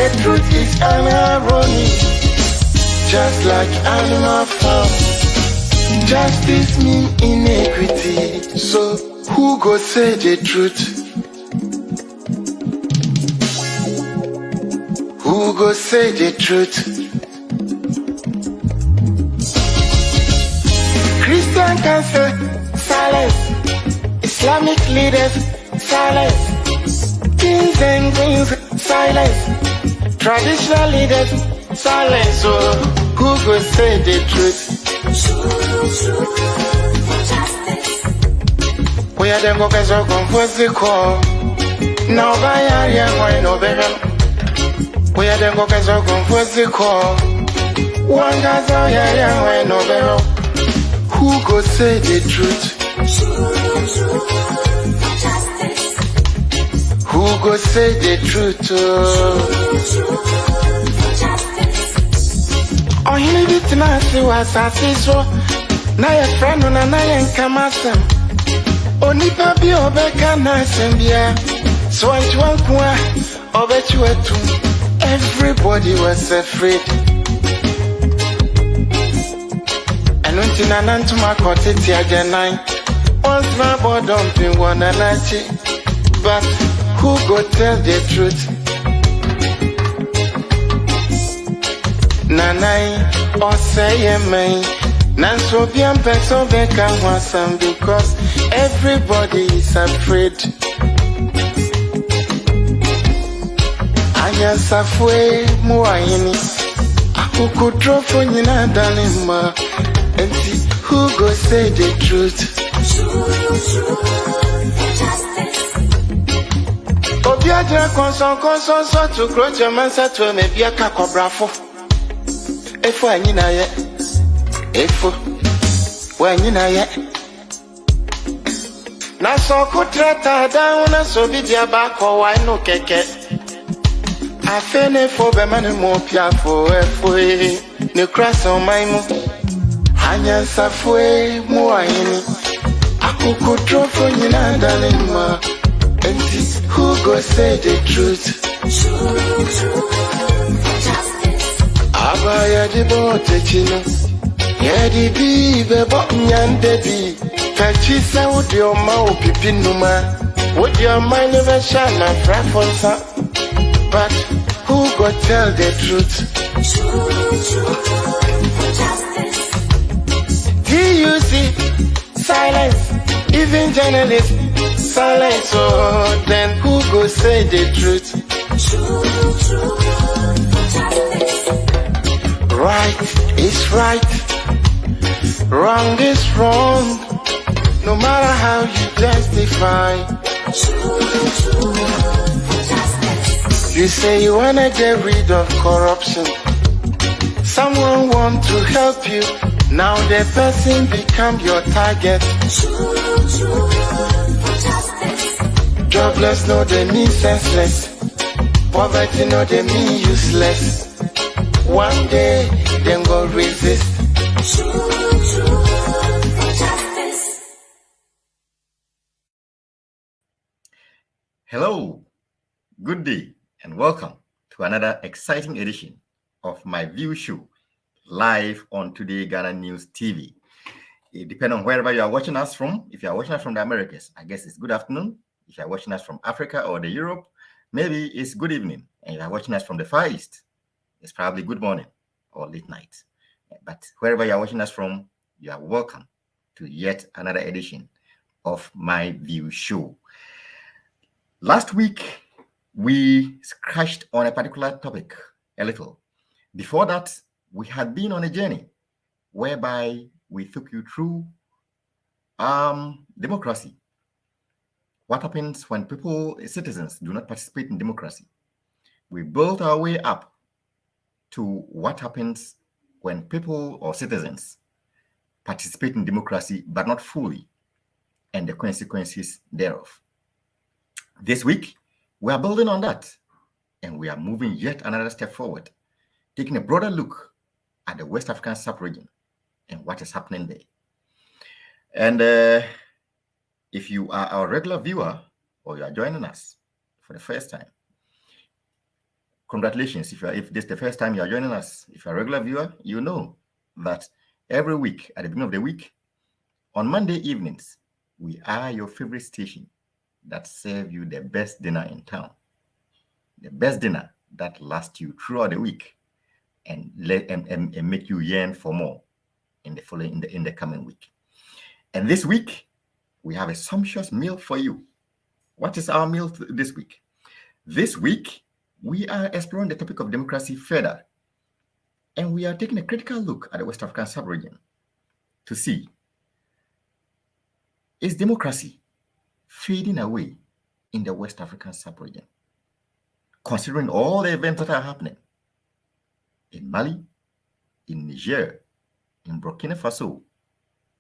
The truth is an irony, just like animal farm. Justice mean inequity, so who go say the truth? Who go say the truth? Christian can say silence, Islamic leaders silence, kings and queens silence, traditional leaders silence. So who go say the truth? We are them go get so confused the call. Now by area why no better. We are them go get so confused the call. One guy's out here why no better. Who go say the truth? Who go say the truth? Oh, he need it now, see what's at this one. Now your friend on a nine come at them. Only papi obeka nice and beer. So I want one bet you two. Everybody was afraid. And when Tina to my cottage again, once my boy dumping one and I cheat. But who go tell the truth? Nanai or say me. Nanso bien person beka wasam because everybody is afraid. Anya safwe muayini. Akuku trofo nyina dalima. And who go say the truth? Obiaja konson so to grow mansa to me bia kakobrafo. Efo anyina ye. Efo wanyina ye. Na so kutrata down na so bidia bako why no keke. Afene fo be mane mo piafo efo ne cross on my mo. Anya safwe muayini. Akuku trofo nyina dalima. And who go say the truth? Abaya di bote chino. Yedi bi bebo nyande bi. Kachisa would your mouth pipinuma. Would your mind never shine a frafonsa? But who go tell the truth? TUC, silence, even journalists, silence. So then who go say the truth? Right is right, wrong is wrong, no matter how you justify. You say you wanna get rid of corruption. Someone want to help you. Now the person become your target. Jobless, no they mean senseless. Poverty, no they mean useless. One day, them go resist. Hello, good day, and welcome to another exciting edition of MyView show, live on Today Ghana News TV. It depends on wherever you are watching us from. If you are watching us from the Americas, I guess it's good afternoon. If you are watching us from Africa or the Europe, maybe it's good evening. And if you are watching us from the Far East, it's probably good morning or late night. But wherever you are watching us from, you are welcome to yet another edition of MyView show. Last week, we scratched on a particular topic a little. Before that, we had been on a journey whereby we took you through democracy. What happens when citizens do not participate in democracy? We built our way up to what happens when people or citizens participate in democracy but not fully, and the consequences thereof. This week, we are building on that, and we are moving yet another step forward, taking a broader look at the West African sub-region and what is happening there. And if you are our regular viewer or you are joining us for the first time, congratulations. If this is the first time you are joining us, if you're a regular viewer, you know that every week at the beginning of the week, on Monday evenings, we are your favorite station that serve you the best dinner in town. The best dinner that lasts you throughout the week and make you yearn for more in the coming week. And this week, we have a sumptuous meal for you. What is our meal this week? This week, we are exploring the topic of democracy further, and we are taking a critical look at the West African sub-region to see, is democracy fading away in the West African sub-region, considering all the events that are happening in Mali, in Niger, in Burkina Faso,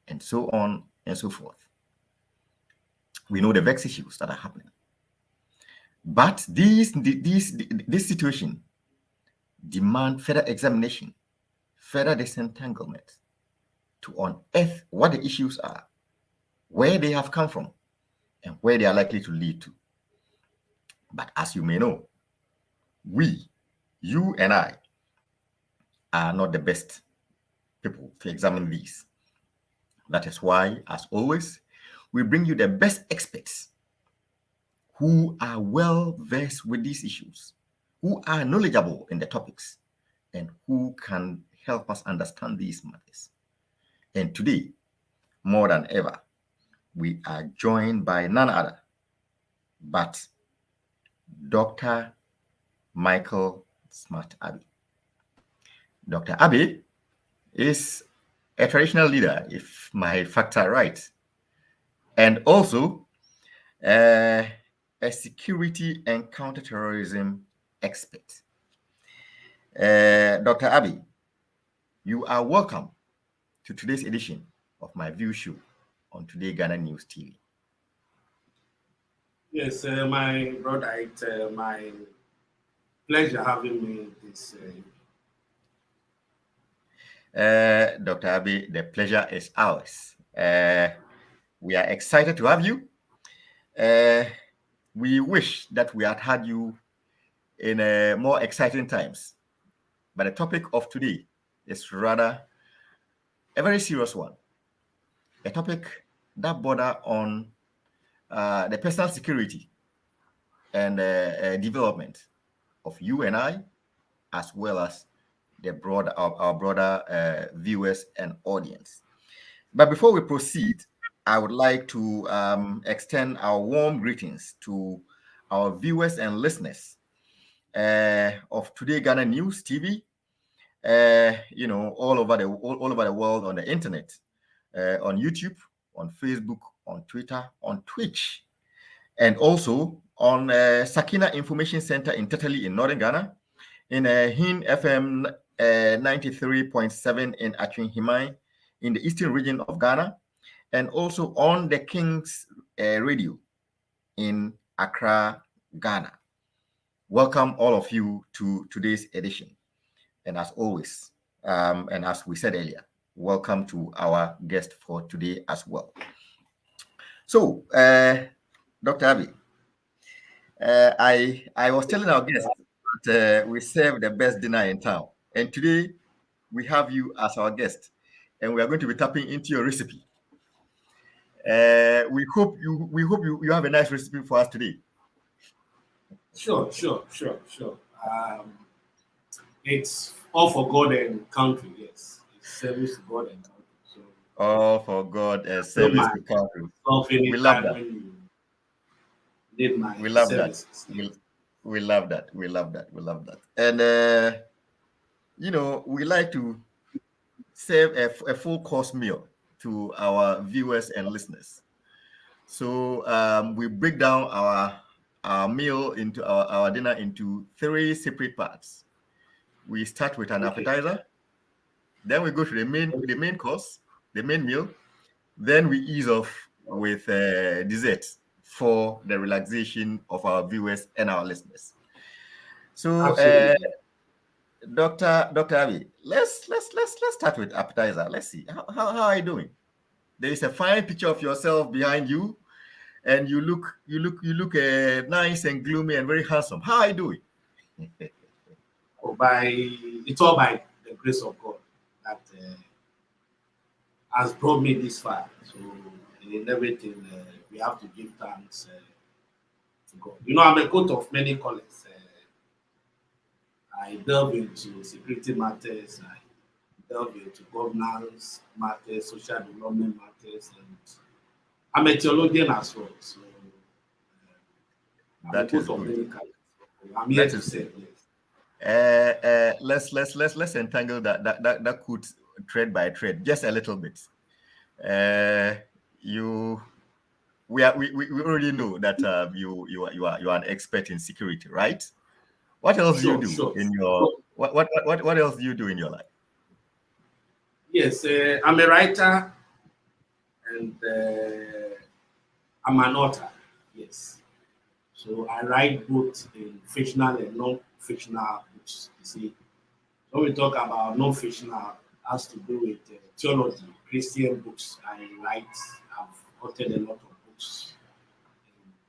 and so on and so forth. We know the vex issues that are happening. But this situation demand further examination, further disentanglement to unearth what the issues are, where they have come from, and where they are likely to lead to. But as you may know, you and I, are not the best people to examine these. That is why, as always, we bring you the best experts who are well versed with these issues, who are knowledgeable in the topics, and who can help us understand these matters. And today, more than ever, we are joined by none other but Dr. Michael Smart Abbey. Dr. Abbey is a traditional leader, if my facts are right, and also a security and counterterrorism expert. Dr. Abbey, you are welcome to today's edition of MyView show on Today Ghana News TV. Yes, my brother, it's my pleasure having me this. Dr. Abbey, the pleasure is ours. We are excited to have you. We wish that we had you in more exciting times. But the topic of today is rather a very serious one. A topic that border on the personal security and development of you and I, as well as the our broader viewers and audience. But before we proceed, I would like to extend our warm greetings to our viewers and listeners of Today Ghana News TV, all over the world on the internet, on YouTube, on Facebook, on Twitter, on Twitch, and also on Sakina Information Center in Teteli in Northern Ghana, in HIN FM 93.7 in Atwin Himai in the eastern region of Ghana, and also on the King's Radio in Accra, Ghana. Welcome all of you to today's edition. And as always, and as we said earlier, welcome to our guest for today as well. So, Dr. Abbey, I was telling our guests that we serve the best dinner in town. And today, we have you as our guest. And we are going to be tapping into your recipe. We hope you have a nice recipe for us today. Sure. It's all for God and country, yes. It's service to God and country. So all for God and service to country. We love that. We love that. We love that. And we like to serve a full course meal to our viewers and listeners. So we break down our meal into our dinner into 3 separate parts. We start with an appetizer, then we go to the main course, the main meal, then we ease off with dessert for the relaxation of our viewers and our listeners. So, Dr. Abbey, let's start with appetizer. Let's see how are you doing? There is a fine picture of yourself behind you, and you look nice and gloomy and very handsome. How are you doing? It's all by the grace of God that has brought me this far. So in everything, we have to give thanks to God. You know, I'm a coat of many colors. I delve into security matters. I delve into governance matters, social development matters, and I'm a theologian as well. So I'm a That is coat of many good. colors. I'm here That to is say good. yes. Let's entangle that could thread by thread just a little bit. You we already know that you are an expert in security, right? What else do you Sure, do sure. in your what else do you do in your life? Yes, I'm a writer and I'm an author. Yes. So I write both in fictional and non-fictional books. You see, when we talk about non-fictional, has to do with theology, Christian books. I write. I've authored a lot of books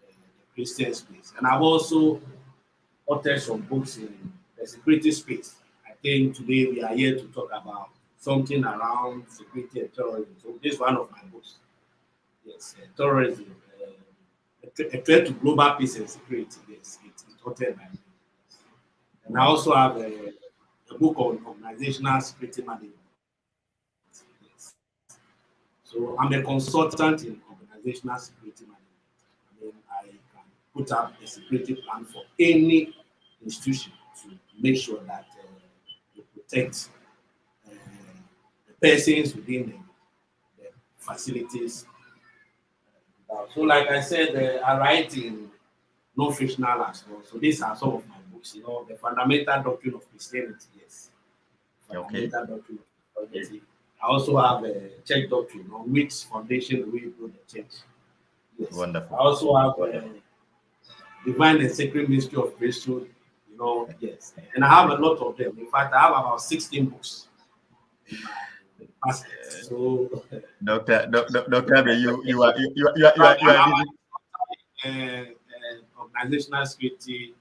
in the Christian space, and I've also authored some books in the security space. I think today we are here to talk about something around security and terrorism. So this is one of my books. Yes, terrorism, a threat to global peace and security. Yes, it's authored by me. And I also have a book on organizational security management. Yes. So I'm a consultant in organizational security management. I mean, I can put up a security plan for any institution to make sure that you protect uh, the persons within the facilities. So, like I said, I write in non-fictional as well. So these are some of my books. You know, the fundamental doctrine of Christianity. Yes, Okay. fundamental doctrine of Christianity. I also have a church doctrine on which foundation we build the church. Yes. I Wonderful. also have a divine and sacred mystery of priesthood. You know, yes, and I have a lot of them. In fact, I have about 16 books in my basket. So, Dr. Abe, you and are I'm busy. organizational security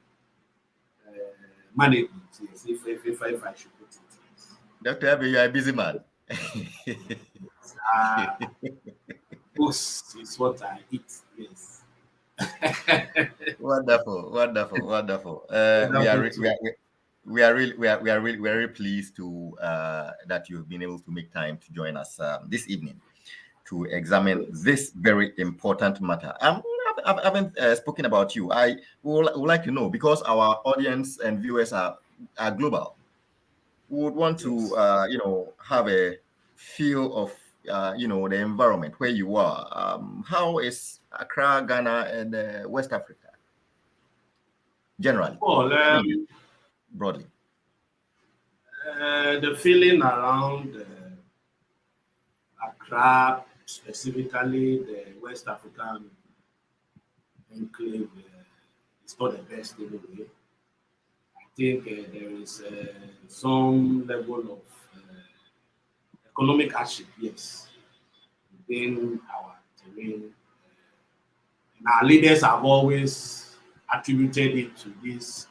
uh, management. Yes, if I should put it. Yes. Dr. Abe, you are a busy man. Uh, books is what I eat. Yes. Wonderful, wonderful, wonderful. And We I'll are be re- too. we are really very pleased to that you've been able to make time to join us this evening to examine Yes. this very important matter. I haven't spoken about you. I would like to know, because our audience and viewers are global. We would want Yes. to have a feel of the environment where you are. How is Accra, Ghana, and West Africa generally? Well, I mean, broadly. the feeling around Accra, specifically the West African enclave, is not the best anyway. I think there is some level of economic hardship, yes, within our terrain. And our leaders have always attributed it to this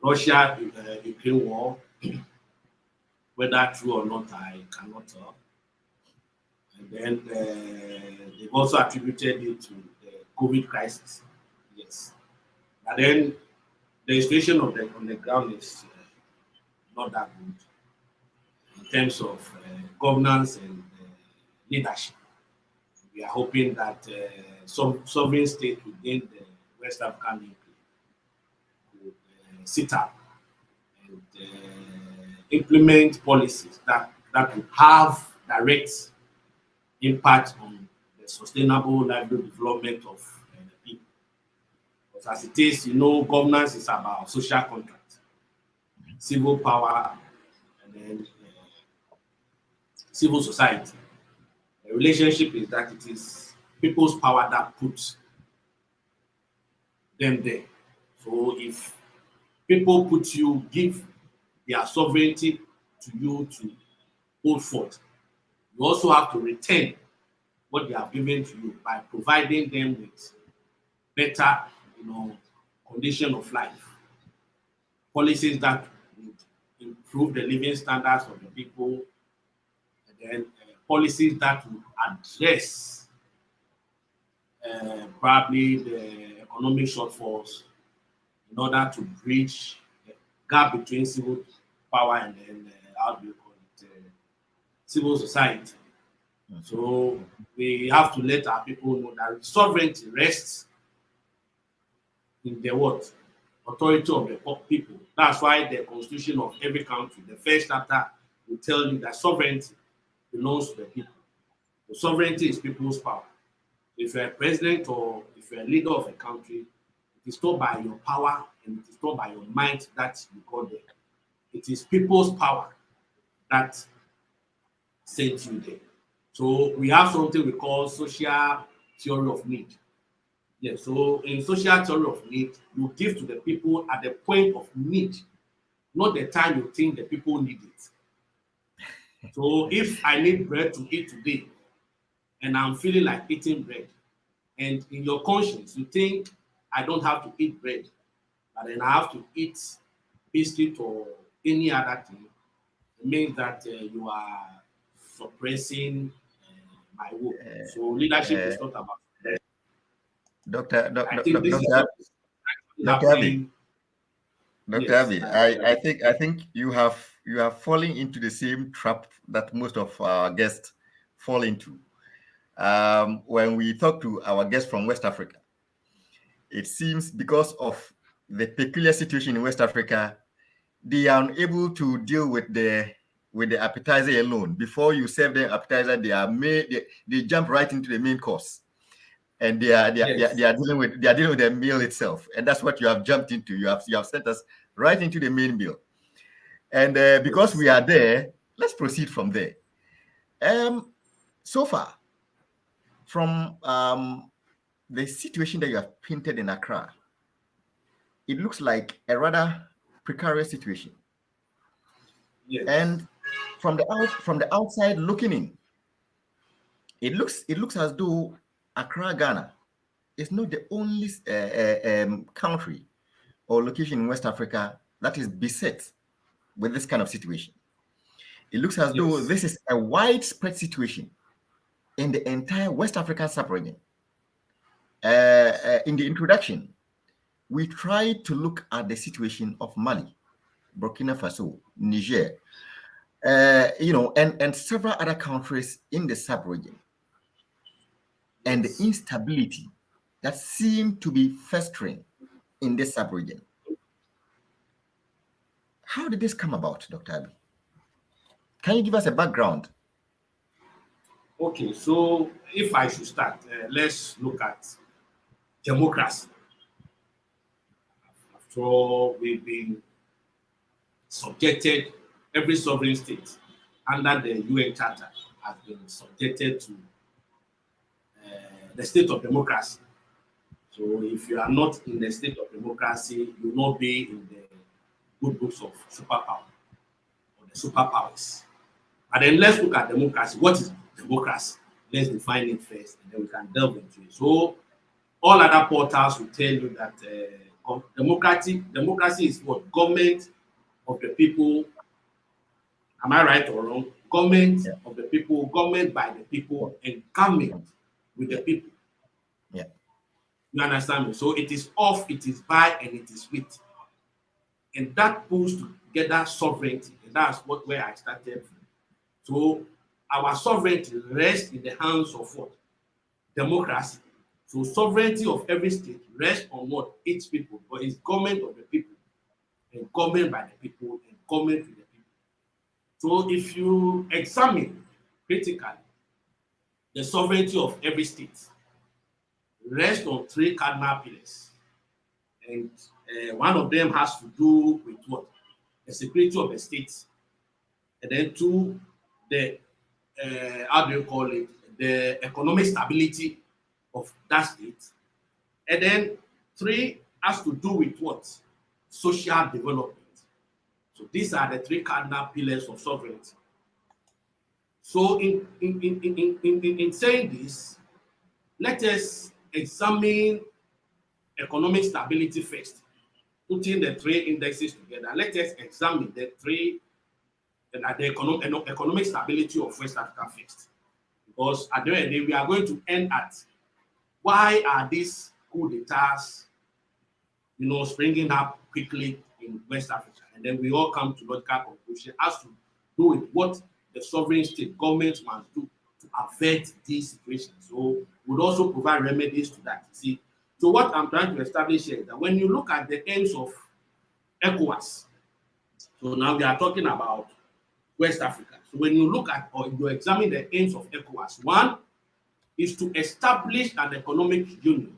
Russia-Ukraine war. Whether true or not, I cannot tell. And then they've also attributed it to the COVID crisis. Yes. But then the situation of on the ground is not that good in terms of governance and leadership. We are hoping that some sovereign state within the West African Union would sit up and implement policies that will have direct impact on the sustainable livelihood development of the people. Because as it is, you know, governance is about social contract, civil power, and then civil society. The relationship is that it is people's power that puts them there. So if people give their sovereignty to you to hold forth, you also have to return what they have given to you by providing them with better, condition of life, policies that would improve the living standards of the people, and then policies that would address probably the economic shortfalls in order to bridge the gap between civil power and then how do you call it, civil society. So we have to let our people know that sovereignty rests in the what? Authority of the people. That's why the constitution of every country, the first chapter, will tell you that sovereignty belongs to the people. The sovereignty is people's power. If you're a president or if you're a leader of a country, it is not by your power and it is not by your might that you got there. It is people's power that sent you there. So we have something we call social theory of need. Yes, so in social theory of need, you give to the people at the point of need, not the time you think the people need it. So if I need bread to eat today, and I'm feeling like eating bread, and in your conscience you think I don't have to eat bread, but then I have to eat biscuit or any other thing, it means that you are suppressing my will. So leadership is not about that. Dr. Abi, I think you have fallen into the same trap that most of our guests fall into. When we talk to our guests from West Africa, it seems because of the peculiar situation in West Africa, they are unable to deal with the appetizer alone. Before you serve them appetizer, they jump right into the main course, and they are dealing with the meal itself, and that's what you have jumped into. You have sent us right into the main meal, and because we are there, let's proceed from there. So far, from the situation that you have painted in Accra, it looks like a rather precarious situation. Yes. And from the outside looking in, it looks as though Accra, Ghana, is not the only country or location in West Africa that is beset with this kind of situation. It looks as though this is a widespread situation in the entire West African sub-region. In the introduction, we tried to look at the situation of Mali, Burkina Faso, Niger, and several other countries in the sub-region, and the instability that seemed to be festering in this sub-region. How did this come about, Dr. Abi? Can you give us a background? Okay, so if I should start, let's look at democracy. After all, we've been subjected, every sovereign state under the UN Charter has been subjected to the state of democracy. So if you are not in the state of democracy, you will not be in the good books of superpower or the superpowers. And then let's look at democracy. What is democracy? Let's define it first, and then we can delve into it. So all other portals will tell you that democracy is what? Government of the people. Am I right or wrong? Government of the people, government by the people, and government with the people. Yeah. You understand me? So it is of, it is by, and it is with. And that pulls together sovereignty. And that's where I started from. So our sovereignty rests in the hands of what? Democracy. So sovereignty of every state rests on what? Its people. But it's government of the people, and government by the people, and government with the people. So if you examine critically, the sovereignty of every state rests on three cardinal pillars. And one of them has to do with what? The security of the state. And then two, the, how do you call it? The economic stability of that state. And then three has to do with what? Social development. So these are the three cardinal pillars of sovereignty. So in saying this, let us examine economic stability first. putting the three indexes together, let us examine the three and the economic stability of West Africa first. Because at the end of the day, we are going to end at why are these coup d'etats, springing up quickly in West Africa? And then we all come to logical conclusion as to do with what the sovereign state governments must do to avert these situations. So we'll also provide remedies to that. See, so what I'm trying to establish here is that when you look at the aims of ECOWAS, so now we are talking about West Africa. So when you look at or you examine the aims of ECOWAS, one is to establish an economic union.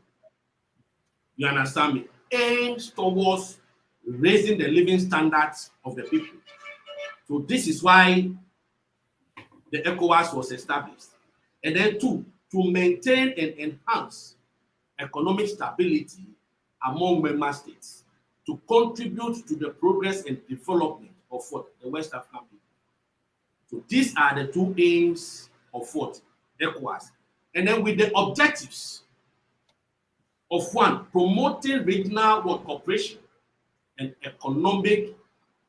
You understand me? Aims towards raising the living standards of the people. So this is why the ECOWAS was established. And then two, to maintain and enhance economic stability among member states, to contribute to the progress and development of what? The West African people. So these are the two aims of what? ECOWAS. And then with the objectives of one, promoting regional cooperation and economic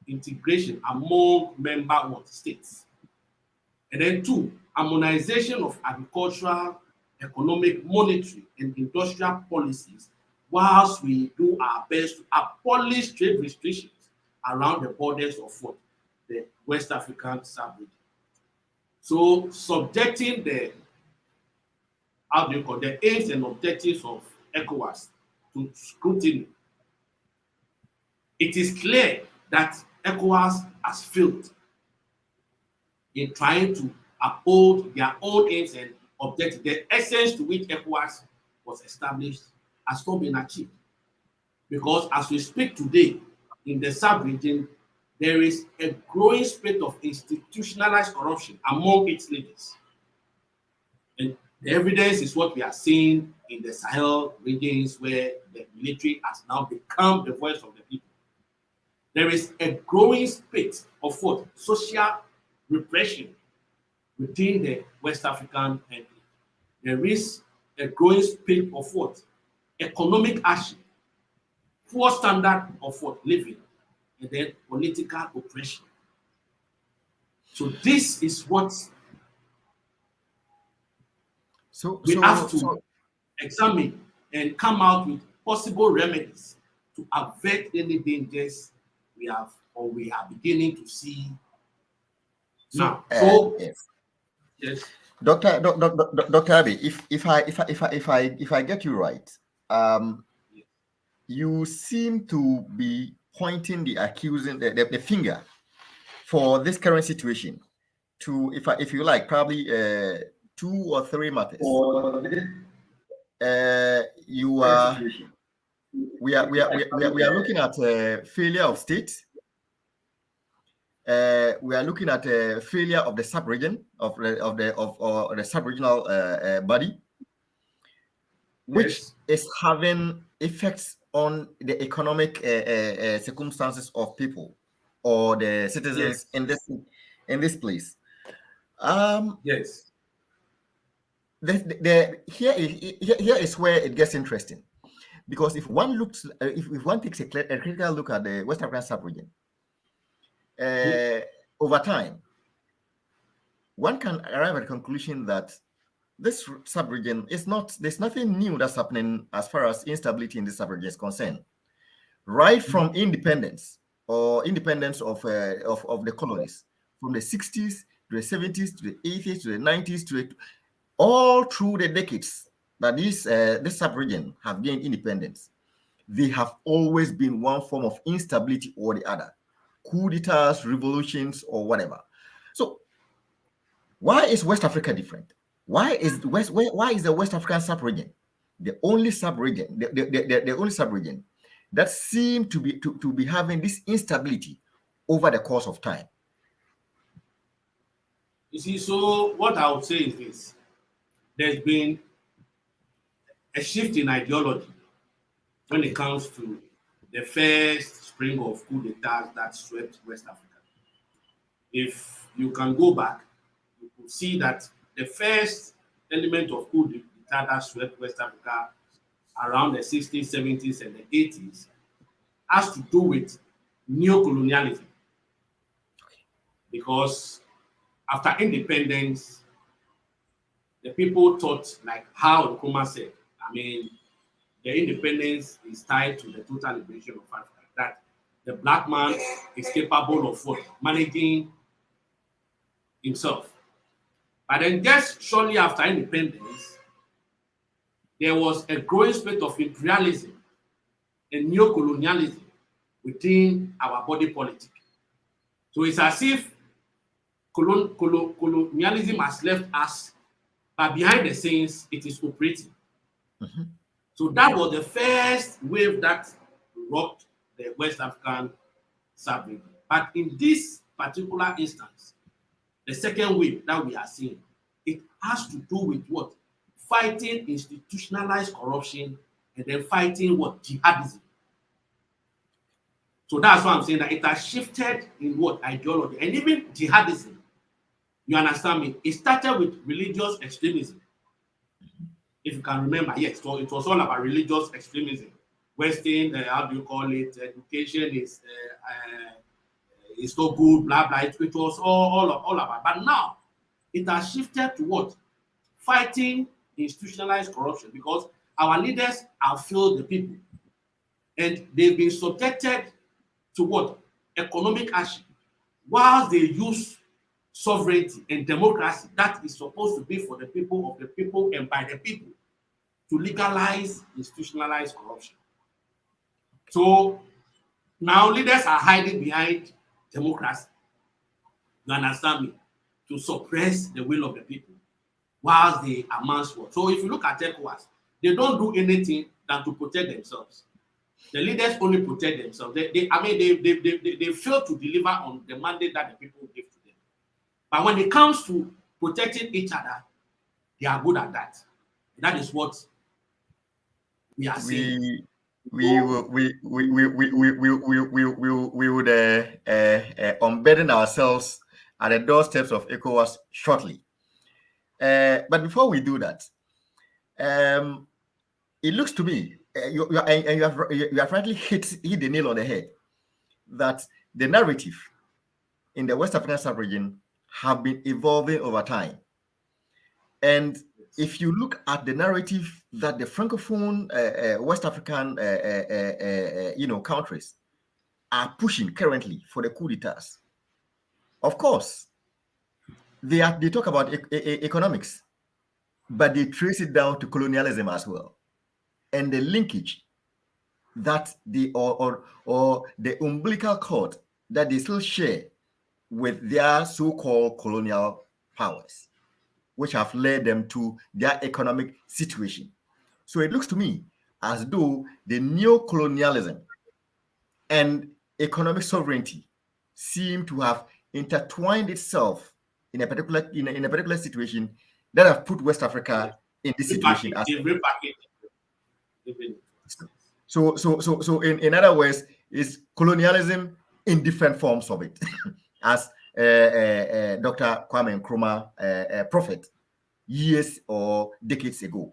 integration among member states. And then two, harmonization of agricultural, economic, monetary, and industrial policies, whilst we do our best to abolish trade restrictions around the borders of what? The West African sub-region. So subjecting the aims and objectives of ECOWAS to scrutiny, it is clear that ECOWAS has failed in trying to uphold their own aims and objectives. The essence to which ECOWAS was established has not been achieved. Because as we speak today, in the sub-region, there is a growing spate of institutionalized corruption among its leaders. And the evidence is what we are seeing in the Sahel regions, where the military has now become the voice of the people. There is a growing spate of what? Social repression within the West African country. There is a growing spate of what? Economic action, poor standard of what? Living, and then political oppression. So this is what we have to examine and come out with possible remedies to avert any dangers we have or we are beginning to see now. Yes. Dr. Abbey, if I get you right, you seem to be pointing the finger for this current situation to, if you like, probably 2 or 3 matters. We are looking at failure of state. We are looking at a failure of the sub-region of the sub-regional body, which is having effects on the economic circumstances of people or the citizens in this place. Yes. Here is where it gets interesting, because if one looks, if one takes a critical look at the West African sub-region, over time, one can arrive at the conclusion that this sub-region is not, there's nothing new that's happening as far as instability in this sub-region is concerned. Right from independence of the colonies, from the 60s to the 70s to the 80s to the 90s to all through the decades that this sub-region have gained independence, they have always been one form of instability or the other, coup d'etats, revolutions, or whatever. So why is West Africa different? Why is the West African sub-region the only sub-region, the only sub-region that seem to be having this instability over the course of time? You see, so what I would say is this: there's been a shift in ideology when it comes to the first spring of coup d'etats that swept West Africa. If you can go back, you could see that the first element of coup d'etat that swept West Africa around the 60s, 70s, and the 80s has to do with neo-colonialism. Because after independence, the people thought, like how Nkrumah said, I mean, the independence is tied to the total liberation of Africa. That the black man is capable of what? Managing himself. But then just shortly after independence, there was a growing spate of imperialism and neo-colonialism within our body politic. So it's as if colonialism has left us, but behind the scenes, it is operating. Mm-hmm. So that was the first wave that rocked the West African sub-region. But in this particular instance, the second wave that we are seeing, it has to do with what? Fighting institutionalized corruption and then fighting what? Jihadism. So that's why I'm saying that it has shifted in what? Ideology. And even jihadism, you understand me? It started with religious extremism. If you can remember, yes, so it was all about religious extremism. Western, how do you call it? Education is so good, blah, blah. It was all about. But now, it has shifted to what? Fighting institutionalized corruption, because our leaders have failed the people. And they've been subjected to what? Economic action. Whilst they use sovereignty and democracy that is supposed to be for the people, of the people, and by the people, to legalize institutionalized corruption. So now leaders are hiding behind democracy. You understand me? To suppress the will of the people whilst they amass what. So if you look at ECOWAS, they don't do anything than to protect themselves. The leaders only protect themselves. They fail to deliver on the mandate that the people give to them. But when it comes to protecting each other, they are good at that. That is what we are seeing. We would unburden ourselves at the doorsteps of ECOWAS shortly. But before we do that, it looks to me, you have rightly hit the nail on the head, that the narrative in the West African sub-region have been evolving over time. And if you look at the narrative that the Francophone West African countries are pushing currently for the coup d'etats, of course, they talk about economics, but they trace it down to colonialism as well, and the linkage that the or the umbilical cord that they still share with their so-called colonial powers, which have led them to their economic situation. So it looks to me as though the neo-colonialism and economic sovereignty seem to have intertwined itself in a particular situation that have put West Africa in this situation. So in other words, it's colonialism in different forms of it, as Dr. Kwame Nkrumah prophet years or decades ago.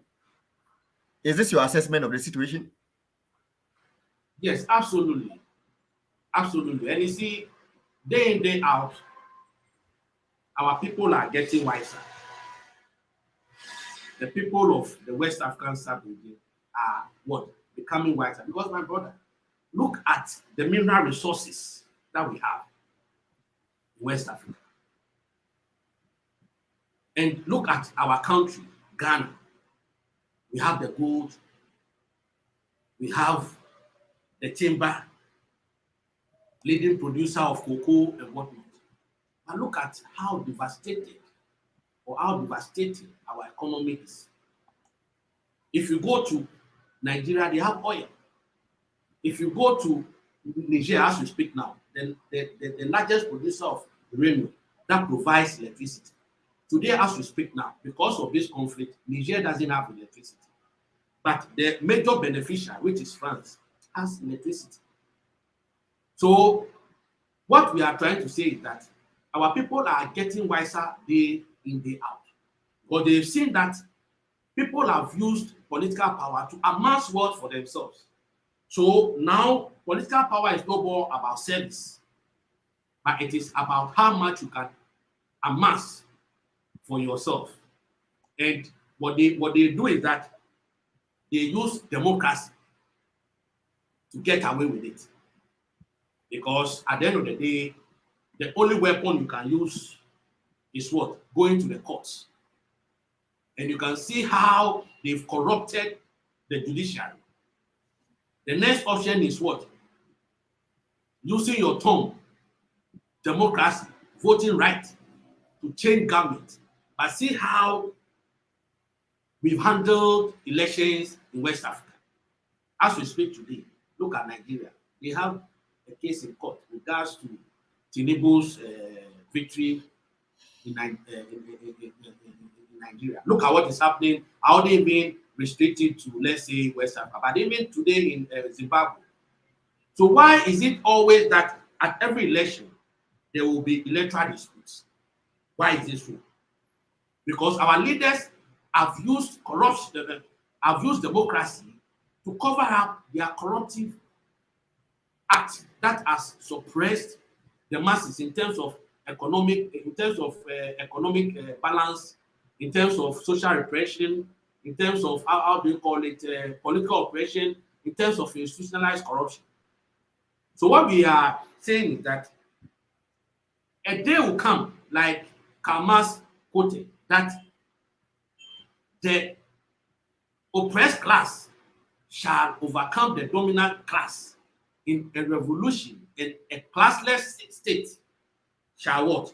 Is this your assessment of the situation? Yes, absolutely. Absolutely. And you see, day in, day out, our people are getting wiser. The people of the West African sub-region are what? Becoming wiser. Because, my brother, look at the mineral resources that we have in West Africa. And look at our country, Ghana. We have the gold, we have the timber, leading producer of cocoa and whatnot. And look at how devastated our economy is. If you go to Nigeria, they have oil. If you go to Niger, as we speak now, then the largest producer of uranium that provides electricity. Today, as we speak now, because of this conflict, Niger doesn't have electricity. But the major beneficiary, which is France, has electricity. So what we are trying to say is that our people are getting wiser day in, day out. But they've seen that people have used political power to amass wealth for themselves. So now political power is no more about service, but it is about how much you can amass for yourself. And what they do is that they use democracy to get away with it. Because at the end of the day, the only weapon you can use is what? Going to the courts. And you can see how they've corrupted the judiciary. The next option is what? Using your tongue, democracy, voting right to change government. But see how we've handled elections in West Africa. As we speak today, look at Nigeria. They have a case in court with regards to Tinubu's victory in Nigeria. Look at what is happening, how they've been restricted to, let's say, West Africa, but even today in Zimbabwe. So why is it always that at every election there will be electoral disputes? Why is this so? Because our leaders have used corruption, have used democracy to cover up their corruptive act that has suppressed the masses in terms of economic balance, in terms of social repression, in terms of how do you call it, political oppression, in terms of institutionalized corruption. So what we are saying is that a day will come, like Karmas quoted, that the oppressed class shall overcome the dominant class in a revolution, and a classless state shall what?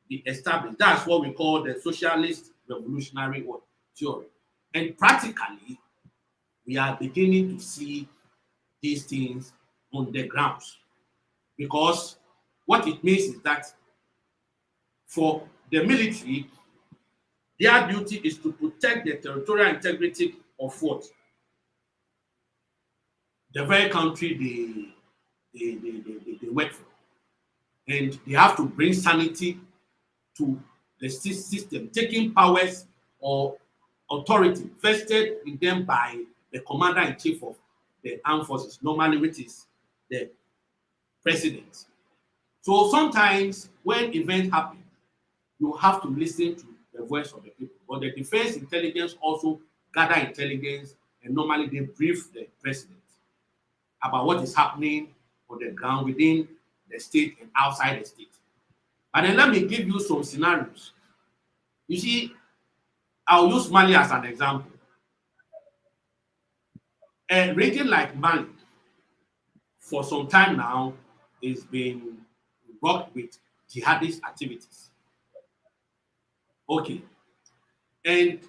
Be established. That's what we call the socialist revolutionary theory. And practically, we are beginning to see these things on the grounds. Because what it means is that for the military, their duty is to protect the territorial integrity of what? The very country they work for. And they have to bring sanity to the system, taking powers or authority vested in them by the commander-in-chief of the armed forces, normally which is the president. So sometimes when events happen, you have to listen to the voice of the people. But the defense intelligence also gather intelligence, and normally they brief the president about what is happening on the ground within the state and outside the state. And then let me give you some scenarios. You see, I'll use Mali as an example. A region like Mali, for some time now, is being rocked with jihadist activities. Okay. And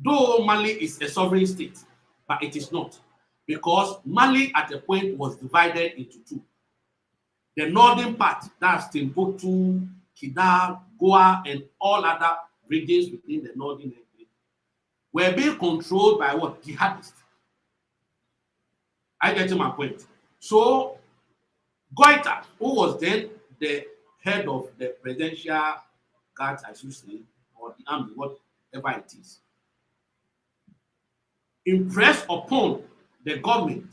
though Mali is a sovereign state, but it is not. Because Mali at a point was divided into two. The northern part, that's Timbuktu, Kidal, Goa, and all other regions within the northern region, were being controlled by what? Jihadists. I get to my point. So, Goita, who was then the head of the presidential guard, I should say, or the army, whatever it is, impressed upon the government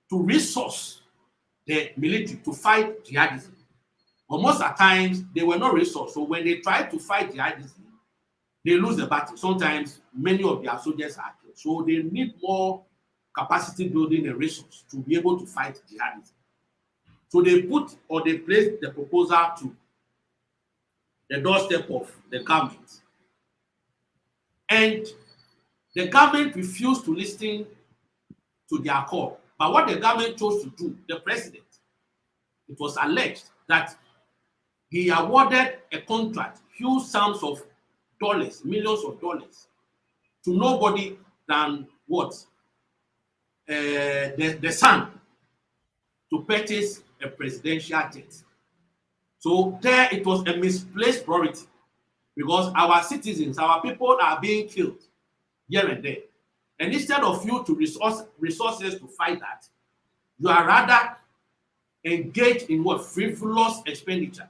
to resource the military to fight jihadism. But most of the times, they were not resourced. So when they try to fight jihadism, they lose the battle. Sometimes many of their soldiers are killed. So they need more capacity building and resource to be able to fight jihadism. So they placed the proposal to the doorstep of the government. And the government refused to listen to their call. But what the government chose to do, the president, it was alleged that he awarded a contract, huge sums of dollars, millions of dollars, to nobody than what? The son, to purchase a presidential jet. So there it was a misplaced priority, because our citizens, our people are being killed here and there. And instead of you to resources to fight that, you are rather engaged in what? Frivolous expenditure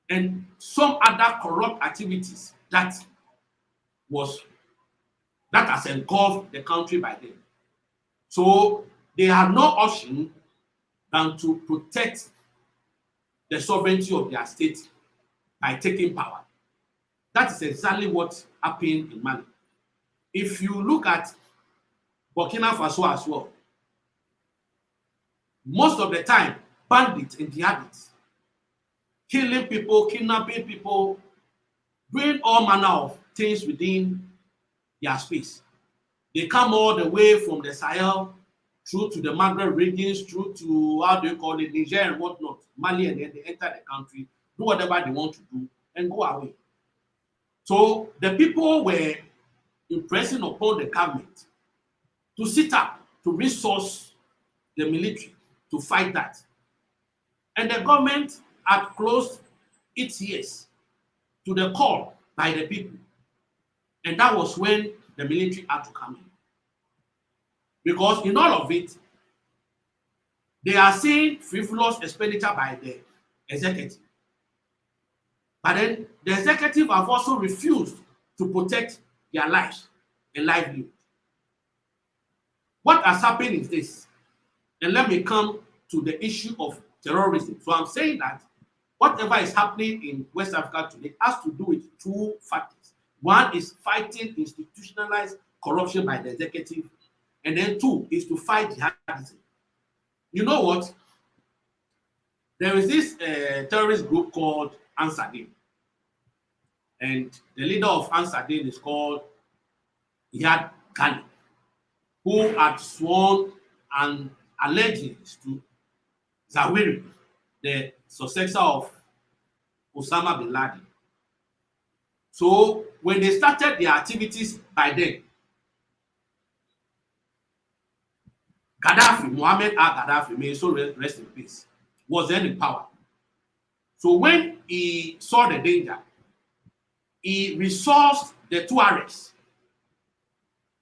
and some other corrupt activities that has engulfed the country by then. So they had no option than to protect the sovereignty of their state by taking power. That is exactly what happened in Mali. If you look at Burkina Faso as well, most of the time, bandits and jihadists, killing people, kidnapping people, doing all manner of things within their space. They come all the way from the Sahel through to the Maghreb regions, through to, how do you call it, Niger and whatnot, Mali, and then they enter the country, do whatever they want to do, and go away. So the people were impressing upon the government to sit up, to resource the military to fight that. And the government had closed its ears to the call by the people. And that was when the military had to come in. Because in all of it, they are seeing frivolous expenditure by the executive. But then the executive have also refused to protect their lives and livelihood. What has happened is this, and let me come to the issue of terrorism. So I'm saying that whatever is happening in West Africa today has to do with two factors. One is fighting institutionalized corruption by the executive, and then two is to fight jihadism. You know what? There is this terrorist group called Ansar Dine, and the leader of Ansar Dine is called Iyad Ghani, who had sworn an allegiance to Zawahiri, the successor of Osama bin Laden. So when they started their activities by then, Gaddafi, Muhammad al-Gaddafi, may so rest in peace, was then in power. So when he saw the danger, he resourced the Tuaregs,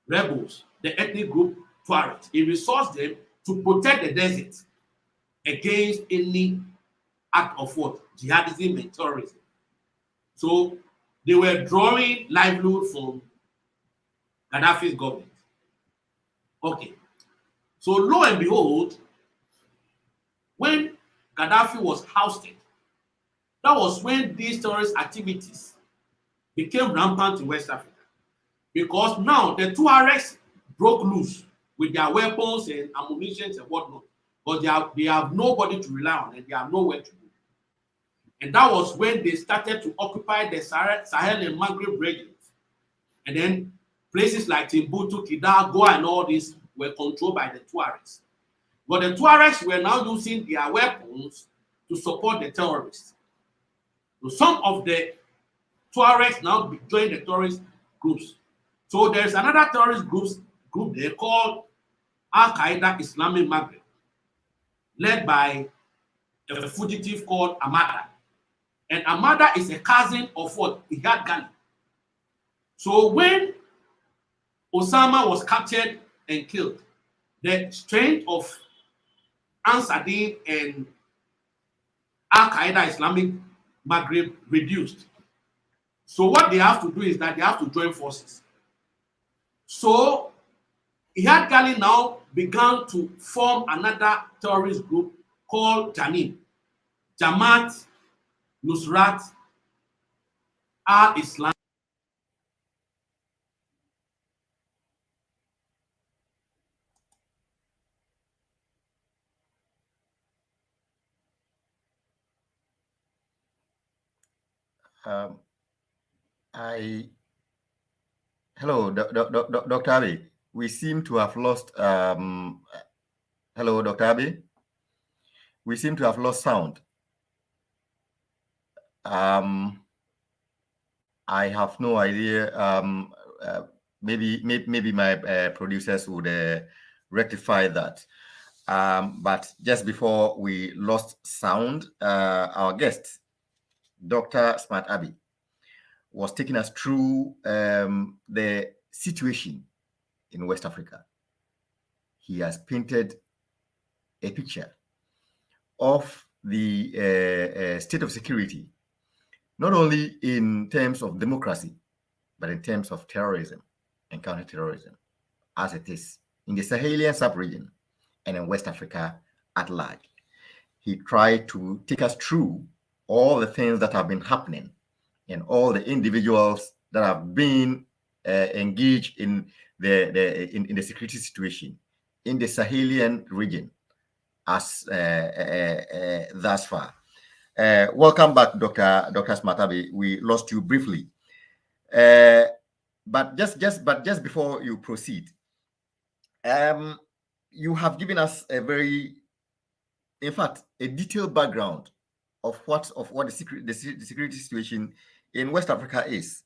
rebels, the ethnic group Tuaregs. He resourced them to protect the desert against any act of what? Jihadism and terrorism. So they were drawing livelihood from Gaddafi's government. Okay. So lo and behold, when Gaddafi was ousted, that was when these terrorist activities became rampant in West Africa. Because now the Tuaregs broke loose with their weapons and ammunition and whatnot. But they have nobody to rely on and they have nowhere to go. And that was when they started to occupy the Sahel and Maghreb regions. And then places like Timbuktu, Kidal, Goa, and all these were controlled by the Tuaregs. But the Tuaregs were now using their weapons to support the terrorists. So some of the Tuaregs now joined the terrorist groups. So there's another terrorist group they called Al-Qaeda Islamic Maghreb, led by a fugitive called Amada. And Amada is a cousin of what? Iyad Ghani. So when Osama was captured and killed, the strength of Ansar Dine and Al-Qaeda Islamic Maghreb reduced. So what they have to do is that they have to join forces. So Iyad Ghani now began to form another terrorist group called Janim, Jamaat Nusrat al-Islam. Hello, Dr. Abbey. We seem to have lost. Hello, Dr. Abbey. We seem to have lost sound. I have no idea. Maybe my producers would rectify that. But just before we lost sound, our guest, Dr. Smart Abbey, was taking us through the situation in West Africa. He has painted a picture of the state of security, not only in terms of democracy, but in terms of terrorism and counterterrorism, as it is in the Sahelian sub-region, and in West Africa at large. He tried to take us through all the things that have been happening and all the individuals that have been engaged in the security situation in the Sahelian region as thus far. Welcome back, Dr. Smatabi. We lost you briefly, but just before you proceed, you have given us a very, in fact, a detailed background of what the security situation in West Africa is.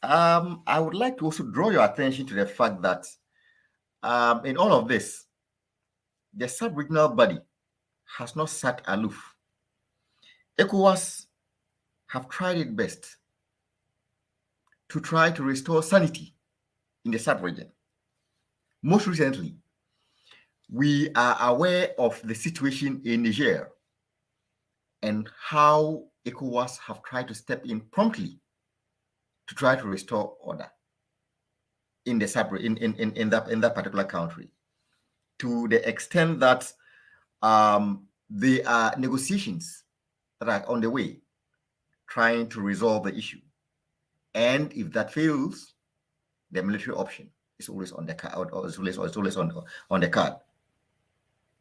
I would like to also draw your attention to the fact that in all of this, the sub-regional body has not sat aloof. ECOWAS have tried its best to try to restore sanity in the sub-region. Most recently, we are aware of the situation in Niger and how ECOWAS have tried to step in promptly to try to restore order in the in that particular country, to the extent that there are negotiations that are on the way trying to resolve the issue. And if that fails, the military option is always on the card, or is always on the card.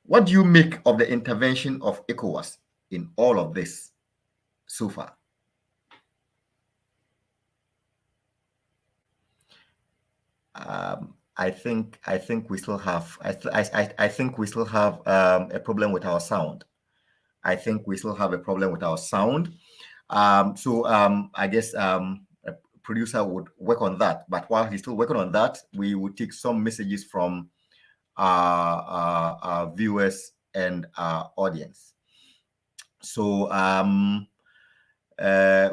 What do you make of the intervention of ECOWAS in all of this so far? I think we still have I think we still have a problem with our sound. I think we still have a problem with our sound. So I guess a producer would work on that. But while he's still working on that, we will take some messages from our viewers and our audience. So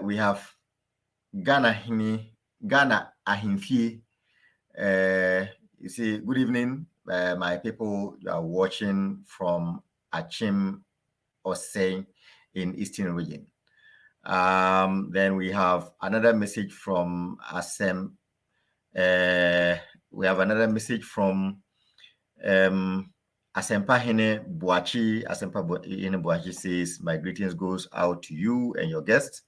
we have Ghana Ahimfie. You see, good evening, my people. You are watching from Achim Osei in Eastern Region. Then we have another message from Asem. We have another message from Asempahene Boachi. Asempahene Boachi says, my greetings goes out to you and your guests.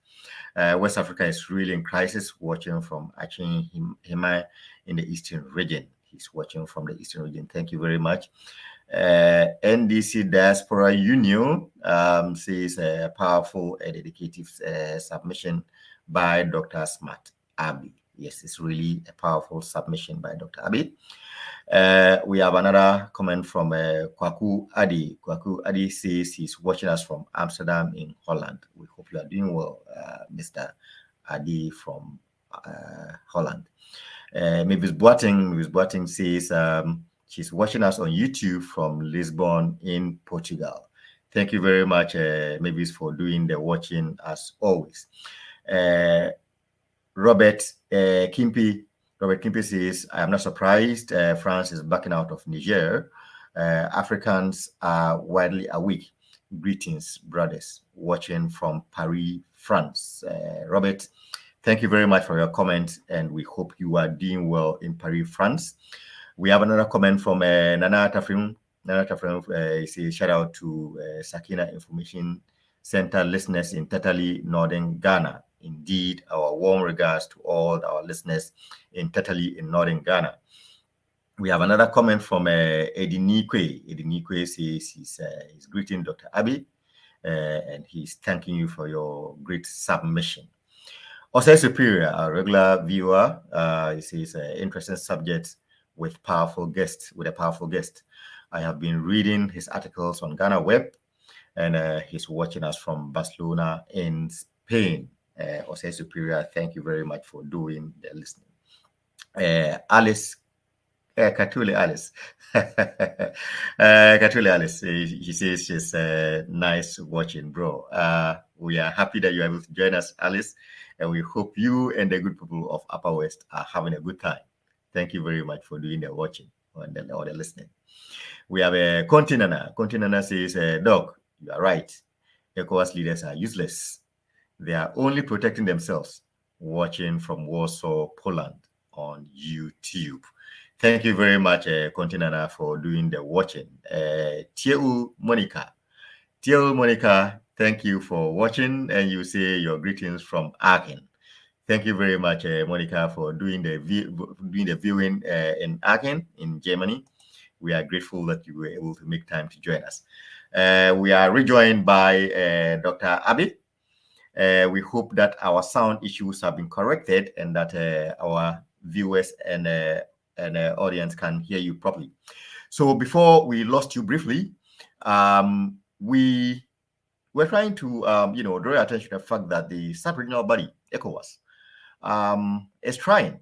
West Africa is really in crisis, watching from Achin Hima in the Eastern region. He's watching from the Eastern region. Thank you very much. NDC Diaspora Union says a powerful and dedicated submission by Dr. Smart Abi. Yes, it's really a powerful submission by Dr. Abi. We have another comment from Kwaku Adi. Kwaku Adi says he's watching us from Amsterdam in Holland. We hope you are doing well, Mr. Adi from Holland. Mavis Boateng says she's watching us on YouTube from Lisbon in Portugal. Thank you very much, Mavis, for doing the watching as always. Robert Kimpi says, I am not surprised France is backing out of Niger. Africans are widely awake. Greetings, brothers, watching from Paris, France. Robert, thank you very much for your comment, and we hope you are doing well in Paris, France. We have another comment from Nana Tafrim. Nana Tafrim says, shout out to Sakina Information Center listeners in Tatali, Northern Ghana. Indeed, our warm regards to all our listeners in Tatali in Northern Ghana. We have another comment from Eddie Nikwe. Eddie Nikwe says he's greeting Dr. Abi and he's thanking you for your great submission. Osei Superior, a regular viewer, he says interesting subject with a powerful guest. I have been reading his articles on Ghana Web, and he's watching us from Barcelona in Spain. Osei Superior, thank you very much for doing the listening. Alice, Katuli Alice, Katuli Alice, he says she's nice watching, bro. We are happy that you're able to join us, Alice, and we hope you and the good people of Upper West are having a good time. Thank you very much for doing the watching or the listening. We have a Continana. Continana says, Doc, you are right. ECOWAS leaders are useless. They are only protecting themselves. Watching from Warsaw, Poland on YouTube. Thank you very much, Kontinana, for doing the watching. Tieu Monica. Tieu Monica, thank you for watching, and you say your greetings from Aachen. Thank you very much, Monica, for doing the viewing in Aachen, in Germany. We are grateful that you were able to make time to join us. We are rejoined by Dr. Abi. We hope that our sound issues have been corrected and that our viewers and audience can hear you properly. So before we lost you briefly, we were trying to draw your attention to the fact that the sub-regional body, ECOWAS, is trying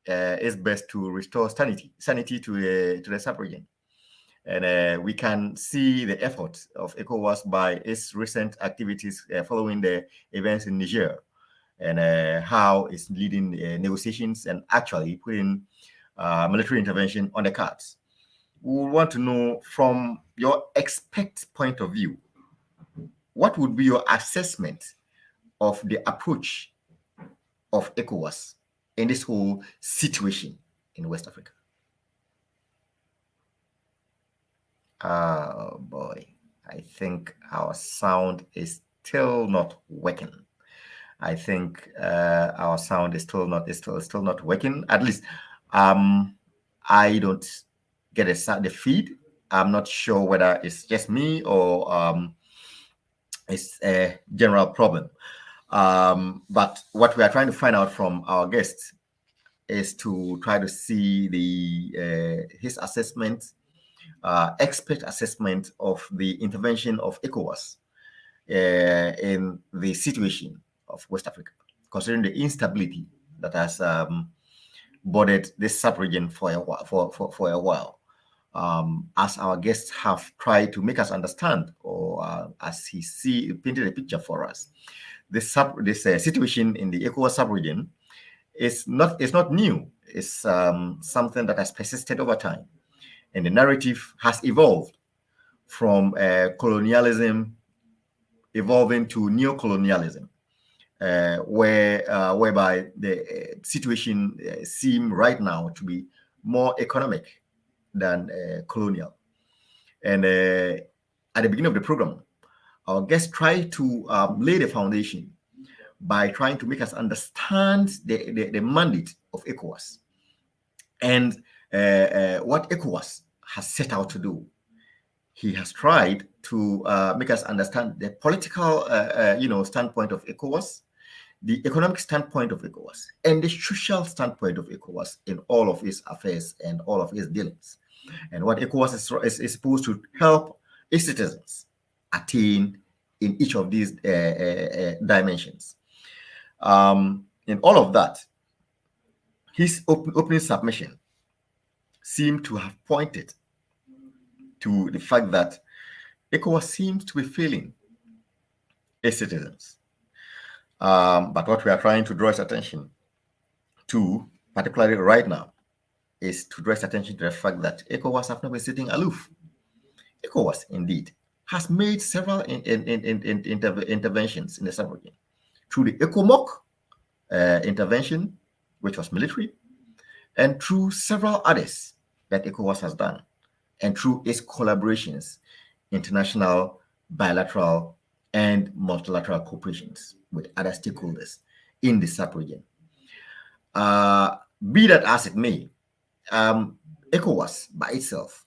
its best to restore sanity to the sub-region. And we can see the effort of ECOWAS by its recent activities following the events in Niger, and how it's leading negotiations and actually putting military intervention on the cards. We want to know, from your expert point of view, what would be your assessment of the approach of ECOWAS in this whole situation in West Africa? Oh boy, I think our sound is still not working. I think our sound is still not working. At least I don't get the feed. I'm not sure whether it's just me or it's a general problem. But what we are trying to find out from our guests is to try to see his assessment, expert assessment of the intervention of ECOWAS in the situation of West Africa, considering the instability that has bordered this sub-region for a while. As our guests have tried to make us understand, or as he painted a picture for us, this situation in the ECOWAS sub-region is not new. It's something that has persisted over time, and the narrative has evolved from colonialism evolving to neocolonialism, whereby the situation seems right now to be more economic than colonial. And at the beginning of the program, our guests tried to lay the foundation by trying to make us understand the mandate of ECOWAS and what ECOWAS has set out to do. He has tried to make us understand the political, standpoint of ECOWAS, the economic standpoint of ECOWAS, and the social standpoint of ECOWAS in all of its affairs and all of its dealings, and what ECOWAS is supposed to help its citizens attain in each of these dimensions. In all of that, his opening submission seemed to have pointed to the fact that ECOWAS seems to be failing its citizens. But what we are trying to draw its attention to, particularly right now, is to draw its attention to the fact that ECOWAS have not been sitting aloof. ECOWAS, indeed, has made several interventions in the sub-region through the ECOMOC intervention, which was military, and through several others that ECOWAS has done, and through its collaborations, international, bilateral, and multilateral cooperations with other stakeholders in the sub-region. Be that as it may, ECOWAS by itself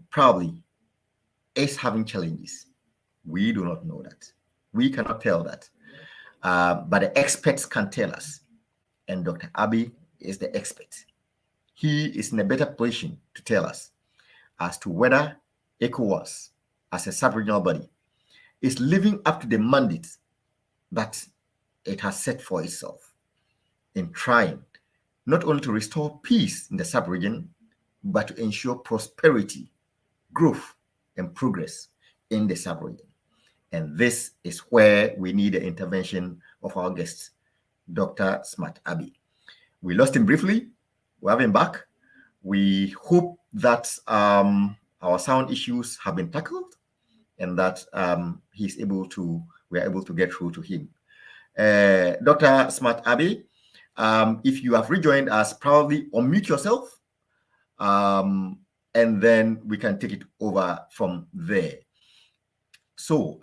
probably is having challenges. We do not know that. We cannot tell that. But the experts can tell us. And Dr. Abi is the expert. He is in a better position to tell us as to whether ECOWAS, as a sub-regional body, is living up to the mandate that it has set for itself in trying not only to restore peace in the sub-region, but to ensure prosperity, growth, and progress in the sub-region. And this is where we need the intervention of our guest, Dr. Smart Abi. We lost him briefly. We have him back. We hope that our sound issues have been tackled and that we are able to get through to him. Dr. Smart Abi, If you have rejoined us, probably unmute yourself, and then we can take it over from there. So,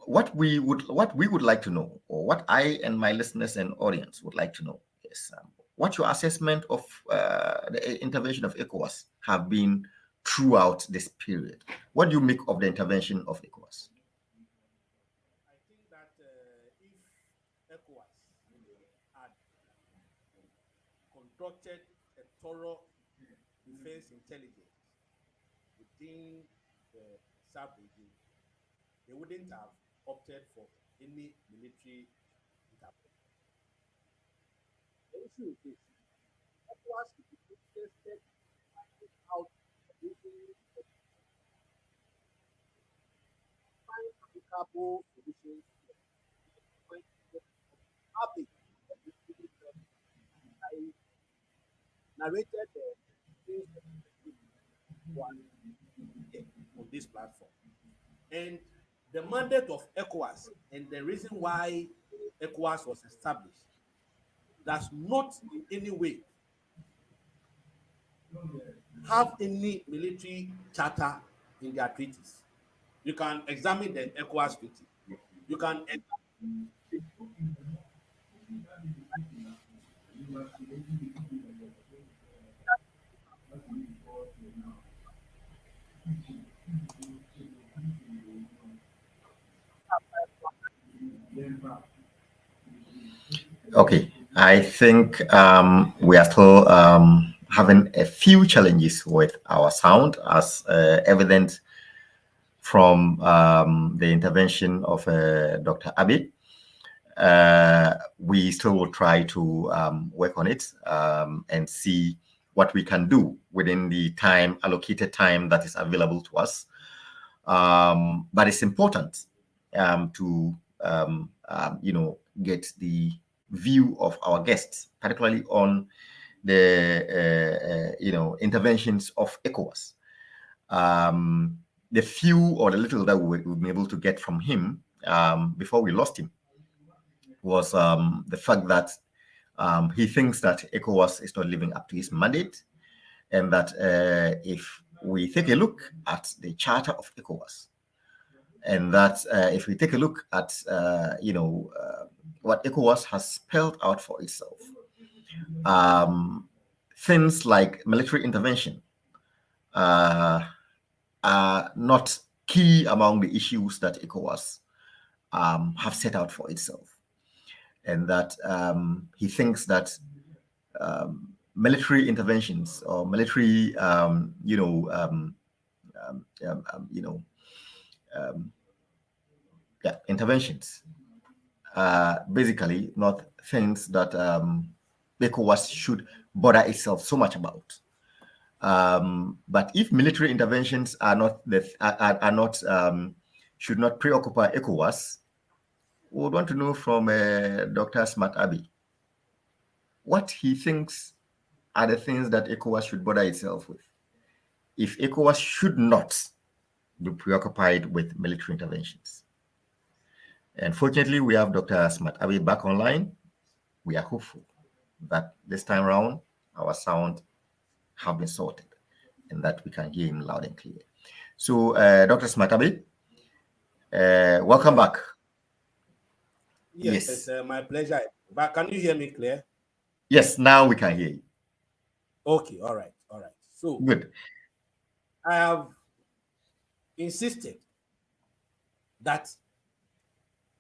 what we would like to know, or what I and my listeners and audience would like to know, is what your assessment of the intervention of ECOWAS have been throughout this period. What do you make of the intervention of ECOWAS? I think that if ECOWAS had conducted a thorough defense intelligence within the sub-region, they wouldn't have opted for any military intervention. The issue is this: ECOWAS is interested in finding out the reasons for find applicable solutions to the I narrated the things on this platform. And the mandate of ECOWAS and the reason why ECOWAS was established does not in any way have any military charter in their treaties. You can examine the ECOWAS treaty. You can Okay, I think we are still having a few challenges with our sound, as evident from the intervention of Dr. Abid. We still will try to work on it and see what we can do within the allocated time that is available to us. But it's important to get the view of our guests, particularly on the interventions of ECOWAS. The few or the little that we've been able to get from him before we lost him was the fact that he thinks that ECOWAS is not living up to his mandate, and that if we take a look at the charter of ECOWAS, and that if we take a look at what ECOWAS has spelled out for itself, things like military intervention are not key among the issues that ECOWAS have set out for itself, and that he thinks that military interventions or military, interventions basically not things that ECOWAS should bother itself so much about. But if military interventions are not should not preoccupy ECOWAS, we would want to know from Dr. Smart Abi what he thinks are the things that ECOWAS should bother itself with, if ECOWAS should not be preoccupied with military interventions. And fortunately, we have Dr. Smart Abi back online. We are hopeful that this time around, our sound have been sorted and that we can hear him loud and clear. So, Dr. Smart Abi, welcome back. Yes, it's my pleasure. But can you hear me clear? Yes, now we can hear you. Okay, all right. So, good. I have insisted that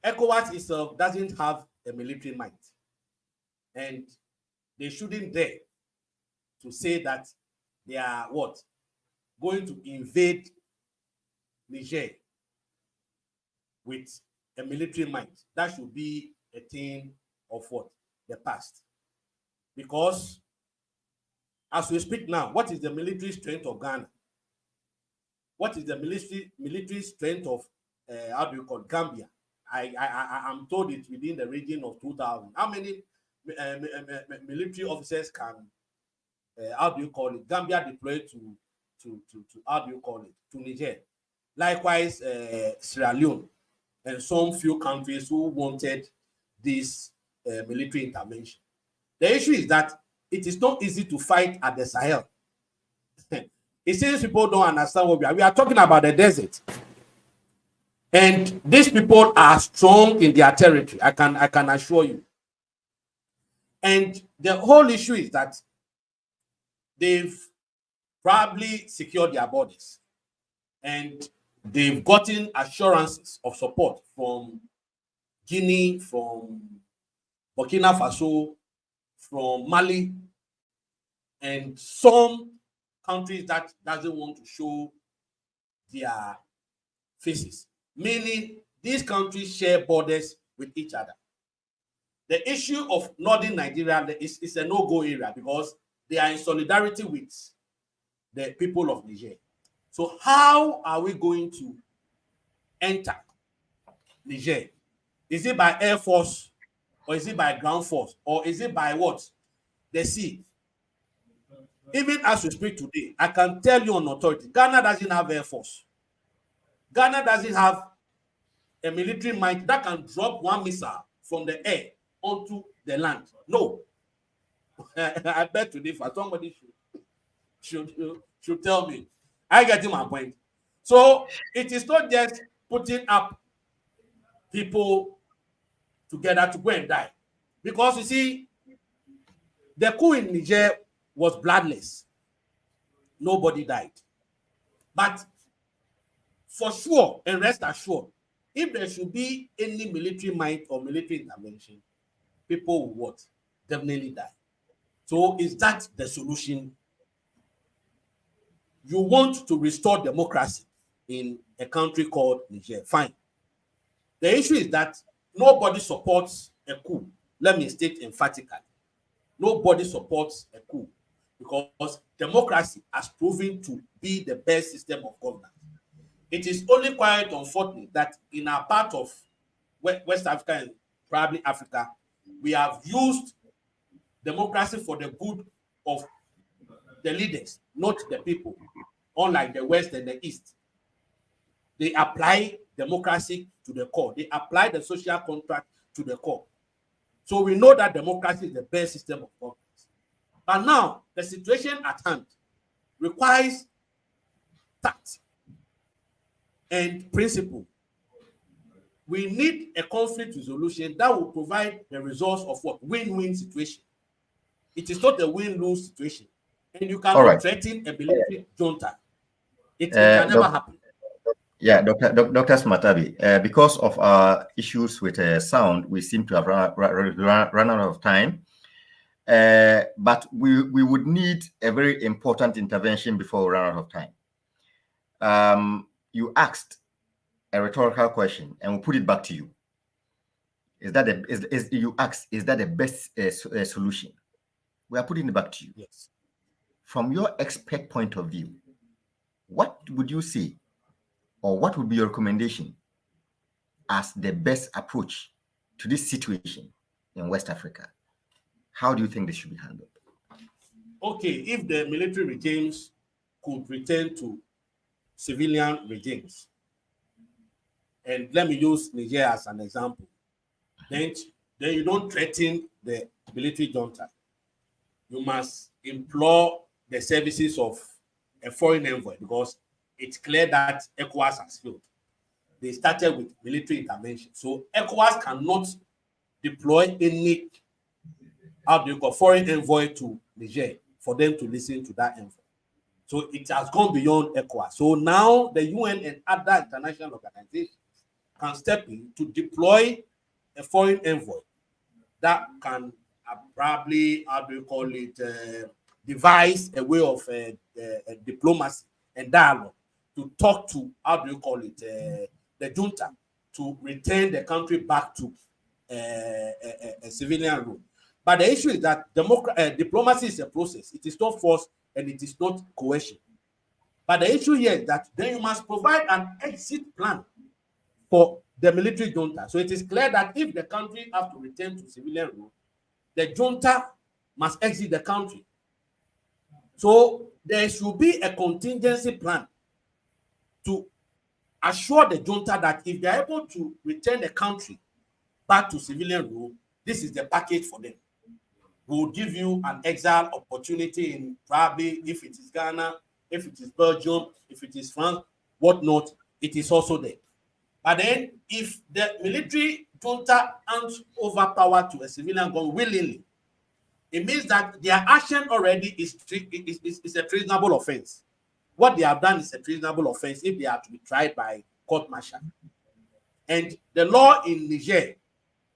ECOWAS itself doesn't have a military might, and they shouldn't dare to say that they are going to invade Niger with a military might. That should be a thing of the past. Because as we speak now, what is the military strength of Ghana? What is the military strength of Gambia? I'm told it's within the region of 2,000. How many military officers can Gambia deploy to Niger? Likewise, Sierra Leone and some few countries who wanted this military intervention. The issue is that it is not easy to fight at the Sahel. It seems people don't understand what we are. We are talking about the desert. And these people are strong in their territory. I can assure you. And the whole issue is that they've probably secured their borders. And they've gotten assurances of support from Guinea, from Burkina Faso, from Mali, and some countries that doesn't want to show their faces. Meaning these countries share borders with each other. The issue of northern Nigeria is a no-go area because they are in solidarity with the people of Niger. So how are we going to enter Niger? Is it by air force, or is it by ground force, or is it by what? The sea. Even as we speak today, I can tell you on authority, Ghana doesn't have air force. Ghana doesn't have a military might that can drop one missile from the air onto the land. No. I bet today for somebody should tell me. I get my point. So it is not just putting up people together to go and die. Because you see, the coup in Niger was bloodless. Nobody died. But for sure, and rest assured, if there should be any military might or military intervention, people will what? Definitely die. So is that the solution? You want to restore democracy in a country called Niger. Fine. The issue is that nobody supports a coup. Let me state emphatically. Nobody supports a coup because democracy has proven to be the best system of governance. It is only quite unfortunate that in our part of West Africa and probably Africa, we have used democracy for the good of the leaders, not the people, unlike the West and the East. They apply democracy to the core. They apply the social contract to the core. So we know that democracy is the best system of governance. But now, the situation at hand requires tact and principle. We need a conflict resolution that will provide the results of what? Win-win situation. It is not a win-lose situation. And you cannot threaten a military junta. It can never happen. Yeah, Dr. Smatabi, because of our issues with sound, we seem to have run out of time. But we would need a very important intervention before we run out of time. You asked a rhetorical question, and we'll put it back to you. Is that you asked, is that the best solution? We are putting it back to you. Yes. From your expert point of view, what would you say, or what would be your recommendation as the best approach to this situation in West Africa? How do you think this should be handled? Okay, if the military regimes could return to civilian regimes, and let me use Niger as an example, then you don't threaten the military junta. You must implore the services of a foreign envoy because it's clear that ECOWAS has failed. They started with military intervention. So ECOWAS cannot deploy any foreign envoy to Niger for them to listen to that envoy. So it has gone beyond ECOWAS. So now the UN and other international organizations can step in to deploy a foreign envoy that can probably, devise a way of diplomacy and dialogue to talk to, the junta to return the country back to a civilian rule. But the issue is that diplomacy is a process. It is not force and it is not coercion. But the issue here is that then you must provide an exit plan for the military junta. So it is clear that if the country has to return to civilian rule, the junta must exit the country. So there should be a contingency plan to assure the junta that if they are able to return the country back to civilian rule, this is the package for them. will give you an exile opportunity in probably, if it is Ghana, if it is Belgium, if it is France, whatnot, it is also there. But then, if the military junta hands over power to a civilian government willingly, it means that their action already is a treasonable offense. What they have done is a treasonable offense if they are to be tried by court martial. And the law in Niger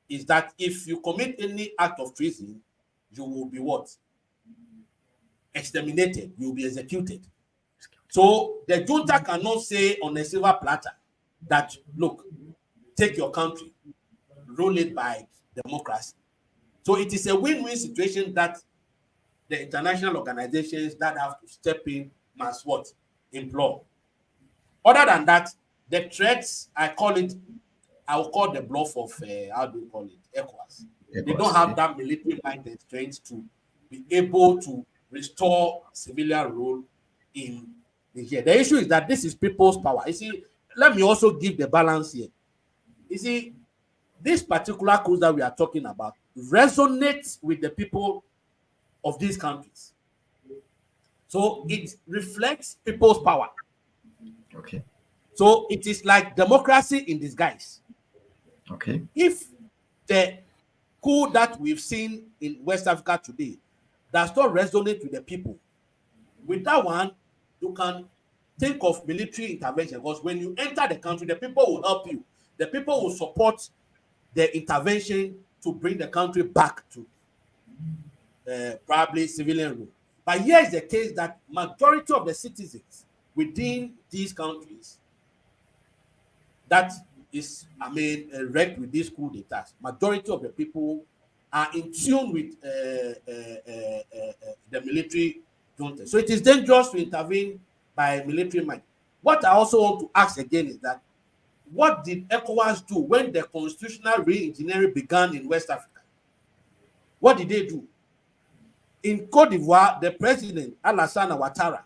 is that if you commit any act of treason, you will be what? Exterminated. You will be executed. So the junta cannot say on a silver platter that, look, take your country, rule it by democracy. So it is a win-win situation that the international organizations that have to step in must what? Implore. Other than that, the threats, I will call the bluff of, how do you call it? ECOWAS. They don't have that military mind and strength to be able to restore civilian rule in Niger. The issue is that this is people's power. You see, let me also give the balance here. You see, this particular cause that we are talking about resonates with the people of these countries. So it reflects people's power. Okay. So it is like democracy in disguise. Okay. If the coup that we've seen in West Africa today does not resonate with the people, with that one, you can think of military intervention, because when you enter the country, the people will help you. The people will support the intervention to bring the country back to probably civilian rule. But here is the case that majority of the citizens within these countries that is, wrecked with this coup d'etat, majority of the people are in tune with the military junta. So it is dangerous to intervene by military might. What I also want to ask again is that, what did ECOWAS do when the constitutional re-engineering began in West Africa? What did they do? In Cote d'Ivoire, the president, Alassane Ouattara,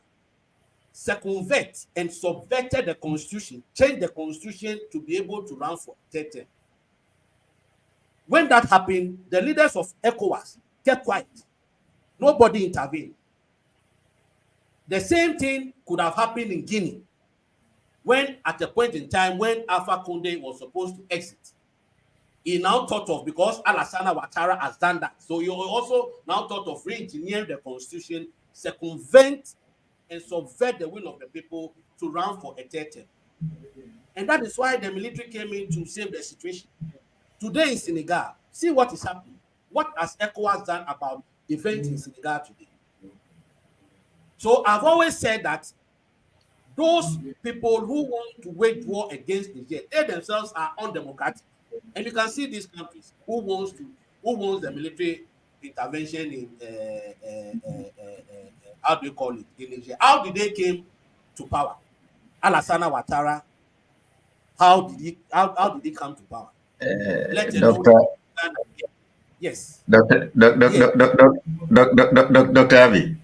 circumvented and subverted the constitution, changed the constitution to be able to run for third term. When that happened, the leaders of ECOWAS kept quiet. Nobody intervened. The same thing could have happened in Guinea, when at a point in time when Alpha Conde was supposed to exit, he now thought of, because Alassane Ouattara has done that, so he also now thought of re-engineering the constitution, circumvent and subvert the will of the people to run for a third term. And that is why the military came in to save the situation. Today in Senegal, see what is happening. What has ECOWAS done about events in Senegal today? So I've always said that those people who want to wage war against Niger, they themselves are undemocratic. And you can see these countries who wants the military intervention in how do you call it, in Niger. How did they came to power? Alassane Ouattara, how did he come to power? Yes. Dr. Avi.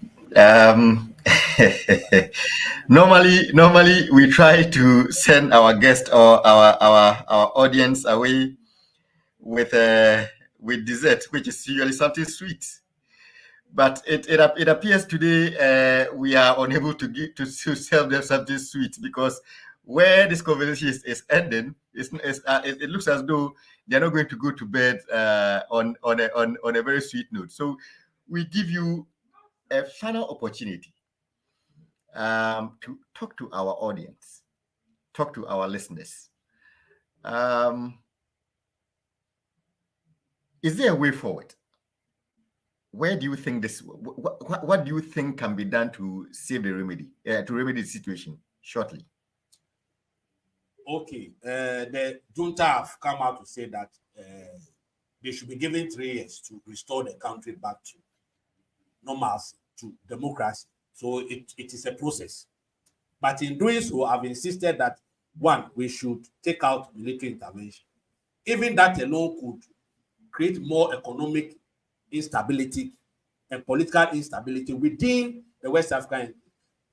Normally we try to send our guest or our audience away with dessert, which is usually something sweet. But it appears today we are unable to serve them something sweet, because where this conversation is ending, it looks as though they're not going to go to bed on a very sweet note. So we give you a final opportunity to talk to our audience, talk to our listeners. Is there a way forward? Where do you think what do you think can be done to save the remedy, to remedy the situation shortly? Okay, the junta have come out to say that they should be given 3 years to restore the country back to normalcy, to democracy. So it is a process. But in doing so, I've insisted that, one, we should take out military intervention. Even that alone could create more economic instability and political instability within the West African.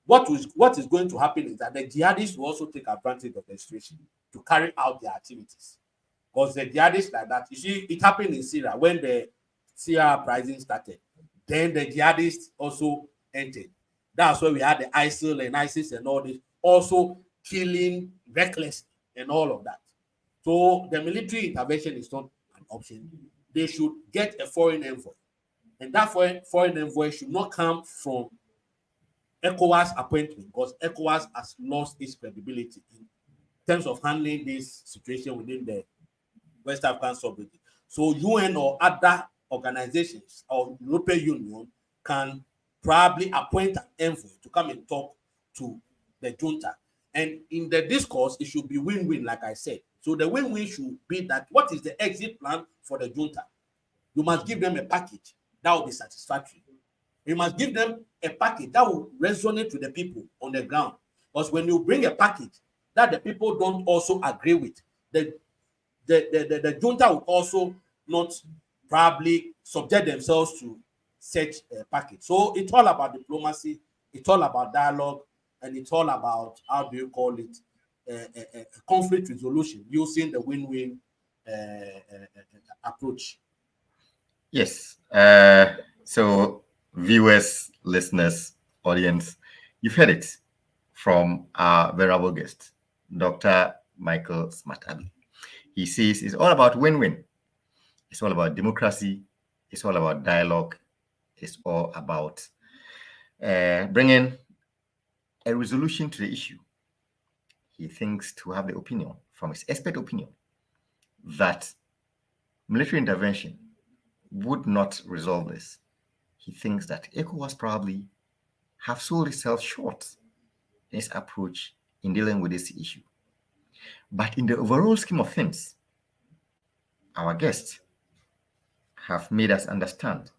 What is going to happen is that the jihadists will also take advantage of the situation to carry out their activities. Because the jihadists like that, you see, it happened in Syria when the CR pricing started. Then the jihadists also entered. That's where we had the ISIL and ISIS and all this, also killing recklessly and all of that. So the military intervention is not an option. They should get a foreign envoy. And that foreign envoy should not come from ECOWAS appointment, because ECOWAS has lost its credibility in terms of handling this situation within the West African sovereignty. So UN or other organizations or European Union can probably appoint an envoy to come and talk to the junta. And in the discourse, it should be win-win, like I said. So the win-win should be that what is the exit plan for the junta? You must give them a package that will be satisfactory. You must give them a package that will resonate with the people on the ground. Because when you bring a package that the people don't also agree with, the junta will also not probably subject themselves to such a package. So it's all about diplomacy, it's all about dialogue, and it's all about, how do you call it, a conflict resolution using the win-win approach. Yes. So viewers, listeners, audience, you've heard it from our venerable guest, Dr. Michael Smart-Abbey. He says it's all about win-win. It's all about democracy. It's all about dialogue. It's all about bringing a resolution to the issue. He thinks to have the opinion, from his expert opinion, that military intervention would not resolve this. He thinks that ECOWAS probably have sold itself short in its approach in dealing with this issue. But in the overall scheme of things, our guests have made us understand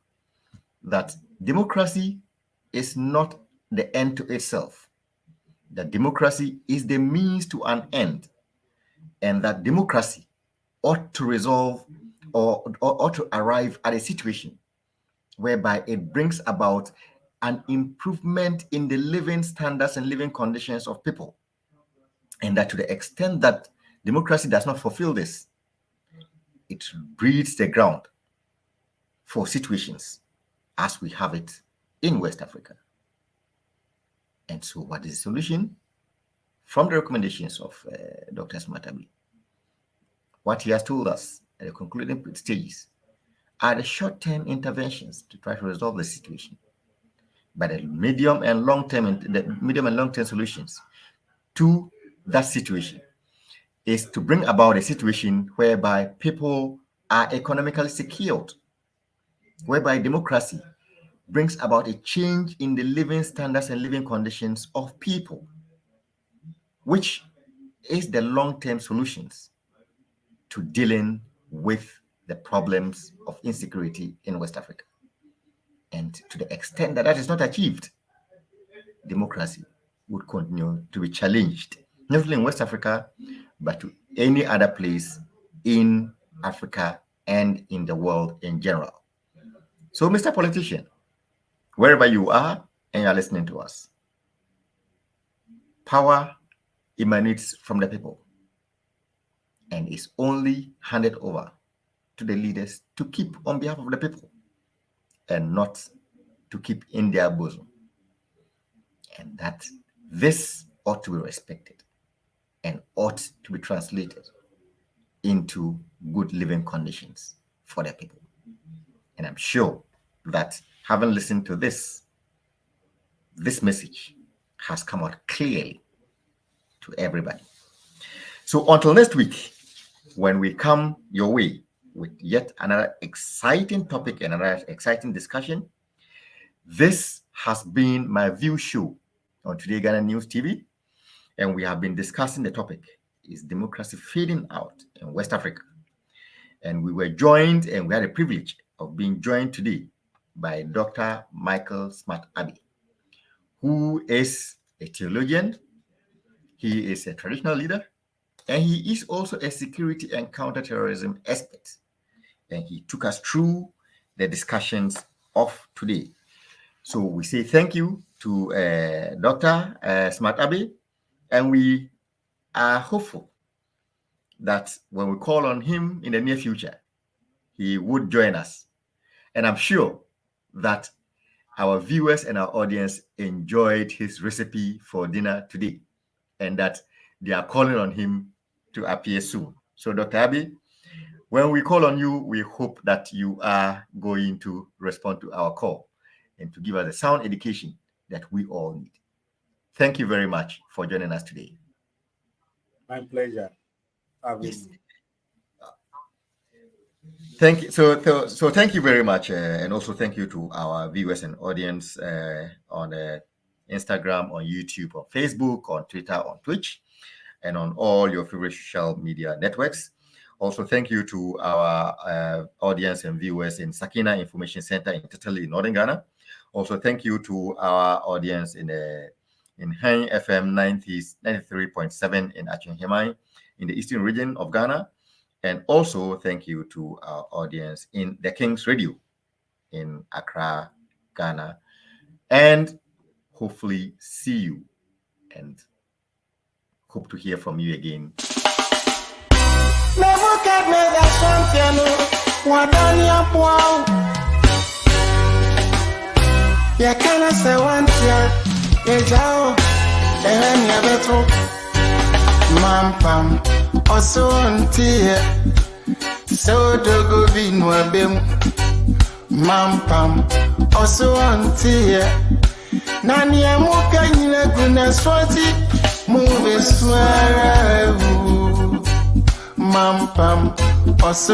that democracy is not the end to itself. That democracy is the means to an end, and that democracy ought to resolve or to arrive at a situation whereby it brings about an improvement in the living standards and living conditions of people. And that to the extent that democracy does not fulfill this, it breeds the ground for situations as we have it in West Africa. And so what is the solution? From the recommendations of Dr. Smart-Abbey, what he has told us at the concluding stages are the short-term interventions to try to resolve the situation. But the medium and long-term solutions to that situation is to bring about a situation whereby people are economically secured, whereby democracy brings about a change in the living standards and living conditions of people, which is the long-term solutions to dealing with the problems of insecurity in West Africa. And to the extent that that is not achieved, democracy would continue to be challenged, not only in West Africa, but to any other place in Africa and in the world in general. So, Mr. Politician, wherever you are and you are listening to us, power emanates from the people and is only handed over to the leaders to keep on behalf of the people and not to keep in their bosom. And that this ought to be respected and ought to be translated into good living conditions for the people. And I'm sure that having listened to this message has come out clearly to everybody. So until next week, when we come your way with yet another exciting topic and another exciting discussion, this has been MyView show on Today Ghana News TV, and we have been discussing the topic, is democracy fading out in West Africa? And we were joined, and we had the privilege of being joined today by Dr. Michael Smart-Abbey, who is a theologian, he is a traditional leader, and he is also a security and counterterrorism expert. And he took us through the discussions of today. So we say thank you to Dr. Smart-Abbey, and we are hopeful that when we call on him in the near future, he would join us And I'm sure that our viewers and our audience enjoyed his recipe for dinner today, and that they are calling on him to appear soon. So, Dr. Abi, when we call on you, we hope that you are going to respond to our call and to give us the sound education that we all need. Thank you very much for joining us today. My pleasure. Yes. Thank you. So thank you very much, and also thank you to our viewers and audience on Instagram, on YouTube, on Facebook, on Twitter, on Twitch, and on all your favorite social media networks. Also, thank you to our audience and viewers in Sakina Information Center in Teteli, in Northern Ghana. Also, thank you to our audience in Hein FM 93.7 in Achunhemai in the eastern region of Ghana. And also thank you to our audience in the King's Radio in Accra, Ghana. And hopefully see you and hope to hear from you again. Mampam also untie so dogo binwa bem mampam also untie nani amuka nyina guna swati move swara mampam also